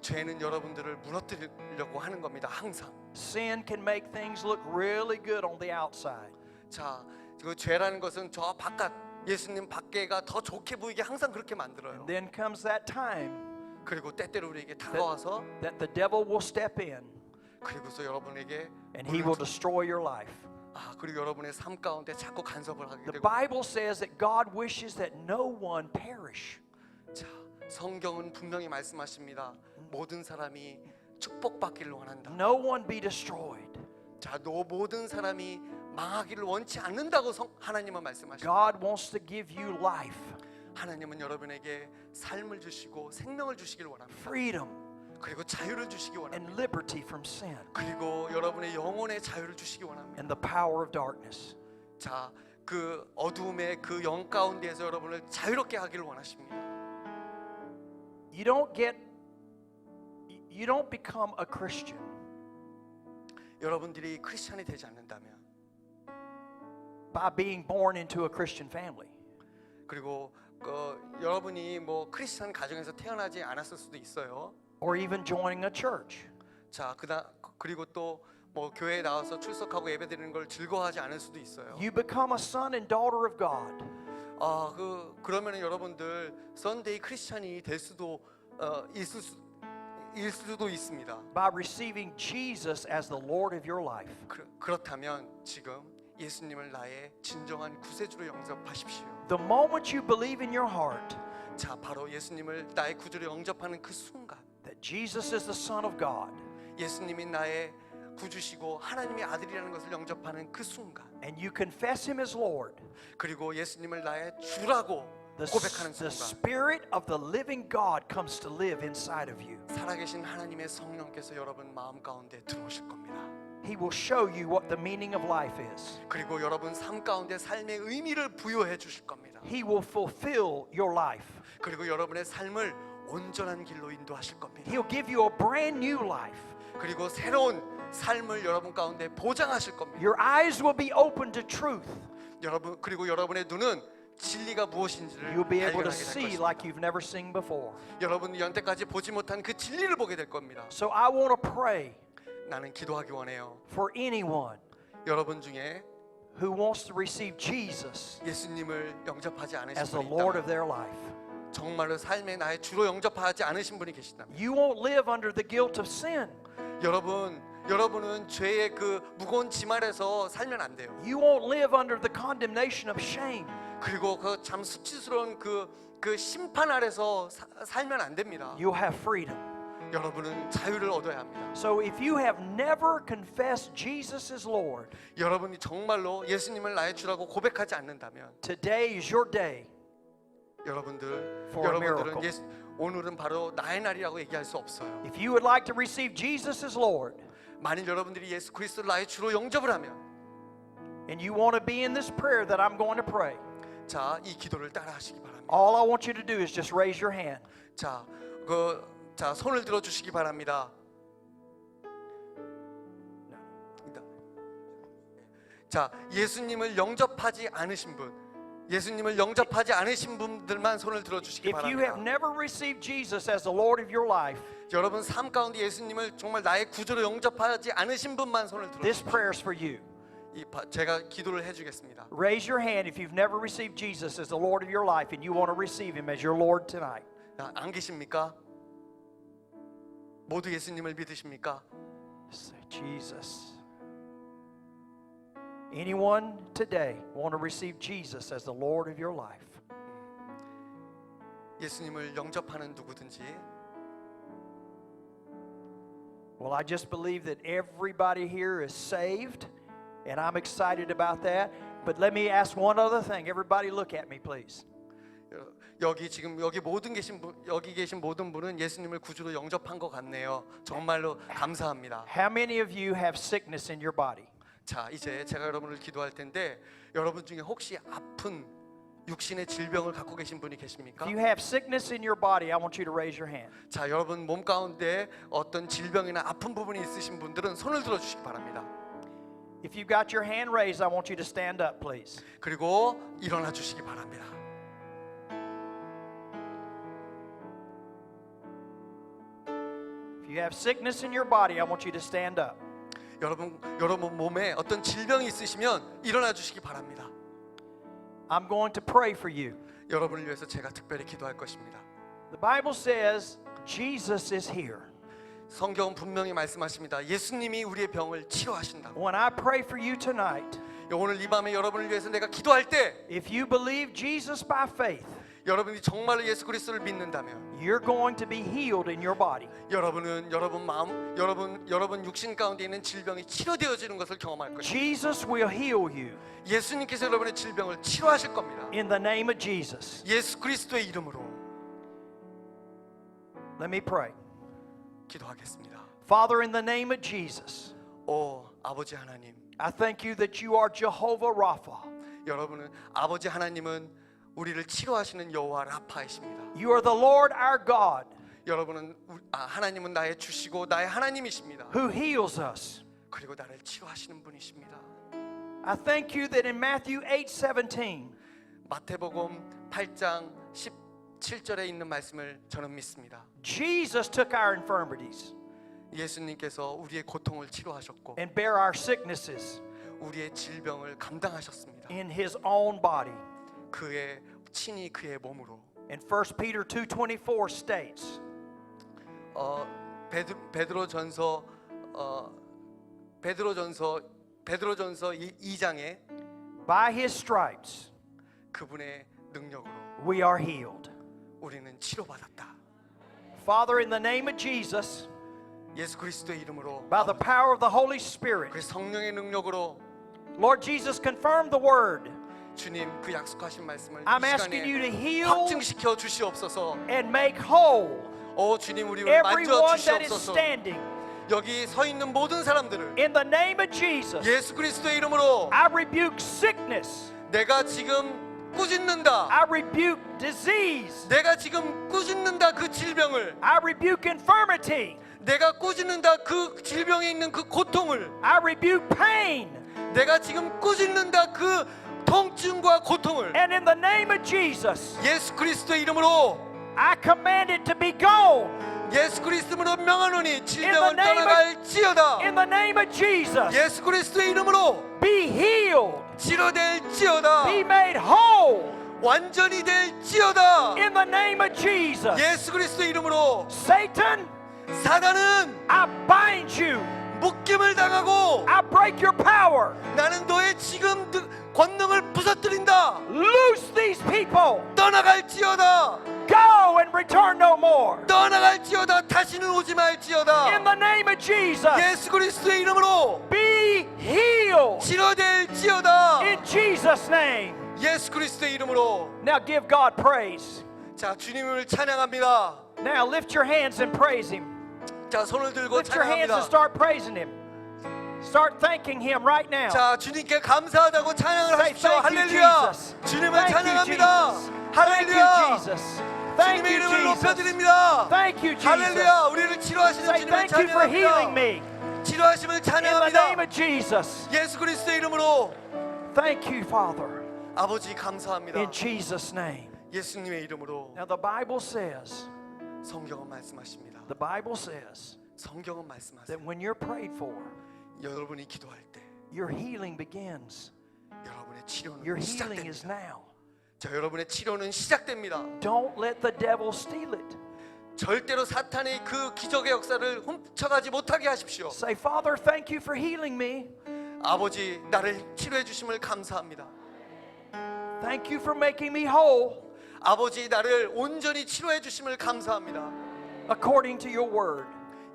죄는 여러분들을 무너뜨리려고 하는 겁니다. 항상. Sin can make things look really good on the outside. 자, 그 죄라는 것은 저 바깥 예수님 밖에가 더 좋게 보이게 항상 그렇게 만들어요. Then comes that time 그리고 때때로 우리에게 다가와서 that the devil will step in 그리고서 여러분에게 and he will destroy your life. 그리고 여러분의 삶 가운데 자꾸 간섭을 하게 The 되고. Bible says that God wishes that no one perish. 자, 성경은 분명히 말씀하십니다. 모든 사람이 축복받기를 원한다. No one be destroyed. 자, 모든 사람이 망하기를 원치 않는다고 하나님은 말씀하십니다. God wants to give you life, 하나님은 여러분에게 삶을 주시고 생명을 주시길 원합니다. freedom, 그리고 자유를 주시기 and 원합니다. liberty from sin 그리고 여러분의 영혼의 자유를 주시기 원합니다. and the power of darkness. 자, 그 어두움의 그 영 가운데에서 여러분을 자유롭게 하기를 원하십니다. You don't become a Christian 여러분들이 크리스천이 되지 않는다면 by being born into a Christian family. 그리고 여러분이 뭐 크리스천 가정에서 태어나지 않았을 수도 있어요. Or even joining a church. 자, 그리고 또 뭐 교회에 나와서 출석하고 예배드리는 걸 즐거워하지 않을 수도 있어요. You become a son and daughter of God 그러면은 여러분들 썬데이 크리스천이 될 수도 있을 수도 있습니다. by receiving Jesus as the Lord of your life. 그렇다면 지금 예수님을 나의 진정한 구세주로 영접하십시오. The moment you believe in your heart 자, 바로 예수님을 나의 구주로 영접하는 그 순간 that Jesus is the Son of God 예수님이 나의 구주시고 하나님의 아들이라는 것을 영접하는 그 순간 and you confess Him as Lord, 그리고 예수님을 나의 주라고 고백하는 the 순간 Spirit of the living God comes to live inside of you. 살아계신 하나님의 성령께서 여러분 마음 가운데 들어오실 겁니다. He will show you what the meaning of life is. 그리고 여러분 삶 가운데 삶의 의미를 부여해 주실 겁니다. He will fulfill your life. 그리고 여러분의 삶을 온전한 길로 인도하실 겁니다. He'll give you a brand new life. 그리고 새로운 삶을 여러분 가운데 보장하실 겁니다. Your eyes will be open to truth. 그리고 여러분의 눈은 진리가 무엇인지를 You'll be able to 발견하게 될 see 것입니다. like you've never seen before. 여러분이 연때까지 보지 못한 그 진리를 보게 될 겁니다. So I want to pray 나는 기도하기 원해요. for anyone 여러분 중에 who wants to receive Jesus 예수님을 영접하지 않으신 as the 분이 Lord 있다면, of their life. 정말로 삶의 나의 주로 영접하지 않으신 분이 계시다면, You won't live under the guilt of sin. 여러분은 죄의 그 무거운 짐 아래서 살면 안 돼요. You won't live under the condemnation of shame. 그리고 그 참 수치스러운 그 심판 아래서 살면 안 됩니다. You'll have freedom. 여러분은 자유를 얻어야 합니다. So if you have never confessed Jesus as Lord, 여러분이 정말로 예수님을 나의 주라고 고백하지 않는다면, today is your day. For a miracle. 여러분들은 오늘은 바로 나의 날이라고 얘기할 수 없어요. If you would like to receive Jesus as Lord, 만일 여러분들이 예수 그리스도를 나의 주로 영접을 하면, and you want to be in this prayer that I'm going to pray, 자, 이 기도를 따라하시기 바랍니다. all I want you to do is just raise your hand. 자, 손을 들어 주시기 바랍니다. 자, 예수님을 영접하지 않으신 분, 예수님을 영접하지 않으신 분들만 손을 들어 주시기 If you have 바랍니다. never received Jesus as the Lord of your life, 여러분 삶 가운데 예수님을 정말 나의 구주로 영접하지 않으신 분만 손을 들어 this 주십시오. prayer is for you. 제가 기도를 해주겠습니다. Raise your hand if you've never received Jesus as the Lord of your life and you want to receive Him as your Lord tonight. 안 계십니까? 모두 예수님을 믿으십니까? Say, Jesus. Anyone today want to receive Jesus as the Lord of your life? 예수님을 영접하는 누구든지. Well, I just believe that everybody here is saved, and I'm excited about that. But let me ask one other thing. Everybody look at me, please. 여기 계신 모든 분은 예수님을 구주로 영접한 것 같네요. 정말로 감사합니다. How many of you have sickness in your body? 자, 이제 제가 여러분을 기도할 텐데, 여러분 중에 혹시 아픈 육신의 질병을 갖고 계신 분이 계십니까? If you have sickness in your body, I want you to raise your hand. 자, 여러분 몸 가운데 어떤 질병이나 아픈 부분이 있으신 분들은 손을 들어 주시기 바랍니다. If you've got your hand raised, I want you to stand up, please. 그리고 일어나 주시기 바랍니다. If you have sickness in your body, I want you to stand up. 여러분 몸에 어떤 질병이 있으시면 일어나 주시기 바랍니다. I'm going to pray for you. 여러분을 위해서 제가 특별히 기도할 것입니다. The Bible says Jesus is here. 성경은 분명히 말씀하십니다. 예수님이 우리의 병을 치료하신다고. When I pray for you tonight, 오늘 이 밤에 여러분을 위해서 내가 기도할 때, if you believe Jesus by faith, 여러분이 정말로 예수 그리스도를 믿는다면, you're going to be healed in your body. 여러분은 여러분 육신 가운데 있는 질병이 치료되어지는 것을 경험할 것입니다. Jesus will heal you 예수님께서 여러분의 질병을 치료하실 겁니다. in the name of Jesus. 예수 그리스도의 이름으로 Let me pray. 기도하겠습니다. Father, in the name of Jesus, 오 아버지 하나님, I thank you that you are Jehovah Rapha. 여러분은 아버지 하나님은 우리를 치료하시는 여호와 라파이십니다. You are the Lord our God 여러분은 하나님은 나의 주시고 나의 하나님이십니다. who heals us. 그리고 나를 치료하시는 분이십니다. I thank you that in Matthew 8:17, 마태복음 8장 17절에 있는 말씀을 저는 믿습니다. Jesus took our infirmities 예수님께서 우리의 고통을 치료하셨고 and bare our sicknesses 우리의 질병을 감당하셨습니다. in his own body. 그의 친히 그의 몸으로. And 1 Peter 2:24 states, 베드로전서 2장에 by his stripes 그분의 능력으로 we are healed. 우리는 치료받았다. Father, in the name of Jesus, 예수 그리스도의 이름으로 by the power of the Holy Spirit, 그 성령의 능력으로 Lord Jesus, confirm the word. 주님 그 약속하신 말씀을 I'm 이 asking you to 시간에 heal 확증시켜 주시옵소서. and make whole 주님 우리를 everyone 만져 that is 주시옵소서. standing. 여기 서 있는 모든 사람들을 In the name of Jesus, 예수 그리스도의 이름으로 I rebuke sickness. 내가 지금 꾸짖는다. I rebuke disease. 내가 지금 꾸짖는다 그 질병을. I rebuke infirmity. 내가 꾸짖는다 그 질병에 있는 그 고통을. I rebuke pain. 내가 지금 꾸짖는다 그 통증과 고통을 And in the name of Jesus, 예수 그리스도의 이름으로 I command it to be gone. 예수 그리스도로 명하노니 In 질병은 the name of- 떠나갈지어다. In the name of Jesus, 예수 그리스도의 이름으로 be healed. 치료될지어다. Be made whole. 완전히 될지어다. In the name of Jesus. 예수 그리스도의 이름으로 Satan, 사단은 I bind you. 묶임을 당하고 I break your power. 나는 너의 지금 권능을 부서뜨린다. Loose these people. 떠나갈지어다. Go and return no more. 떠나갈지어다. 다시는 오지 In 말지어다. the name of Jesus, 예수 그리스도의 이름으로 be healed. 치료될지어다. In Jesus' name. 예수 그리스도의 이름으로. Now give God praise. 자, 주님을 찬양합니다. Now lift your hands and praise Him. 자, 손을 들고 Lift your hands and 찬양합니다. start praising Him. Start thanking Him right now. 자, 주님께 감사하다고 찬양을 Say 하십시오. thank you, 할렐루야. Jesus. 주님을 Thank you, 찬양합니다. Jesus. Thank you, 할렐루야. Jesus. Thank 주님의 you, 이름을 Jesus. 높여드립니다. Thank you, Jesus. 할렐루야. 우리를 치료하시는 Say 주님을 thank you for healing 찬양합니다. me. 치료하심을 In the name 찬양합니다. of Jesus. 예수 그리스도의 이름으로. Thank you, Father. 아버지 감사합니다. In Jesus' name. 예수님의 이름으로. Now the Bible says, 성경은 말씀하십니다. the Bible says 성경은 말씀하세요. that when you're prayed for, 여러분이 기도할 때 your healing begins. 여러분의 치료는 Your healing is 시작됩니다. now. 자, 여러분의 치료는 시작됩니다. Don't let the devil steal it. 절대로 사탄의 그 기적의 역사를 훔쳐가지 못하게 하십시오. Say, Father, thank you for healing me. 아버지, 나를 치료해 주심을 감사합니다. Thank you for making me whole 아버지, 나를 온전히 치료해 주심을 감사합니다. according to your word.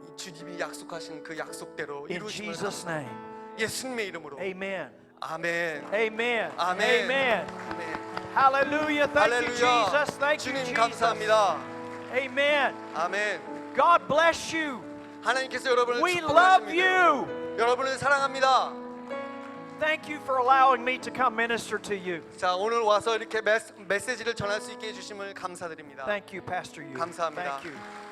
이 주님이 약속하신 그 약속대로 In 이루심을 Jesus' 감사합니다. name. 예수님의 이름으로. Amen. 아멘. Amen. 아멘. Amen. 아멘. Hallelujah. Thank you, 할렐루야. Jesus. Thank you, 주님 Jesus. 감사합니다. Amen. 아멘. God bless you. 하나님께서 여러분을 We love 축복하십니다. you. 여러분을 사랑합니다. Thank you for allowing me to come minister to you. 자, 오늘 와서 이렇게 메시지를 전할 수 있게 해주심을 감사드립니다. Thank you, Pastor Yu. 감사합니다. Thank you.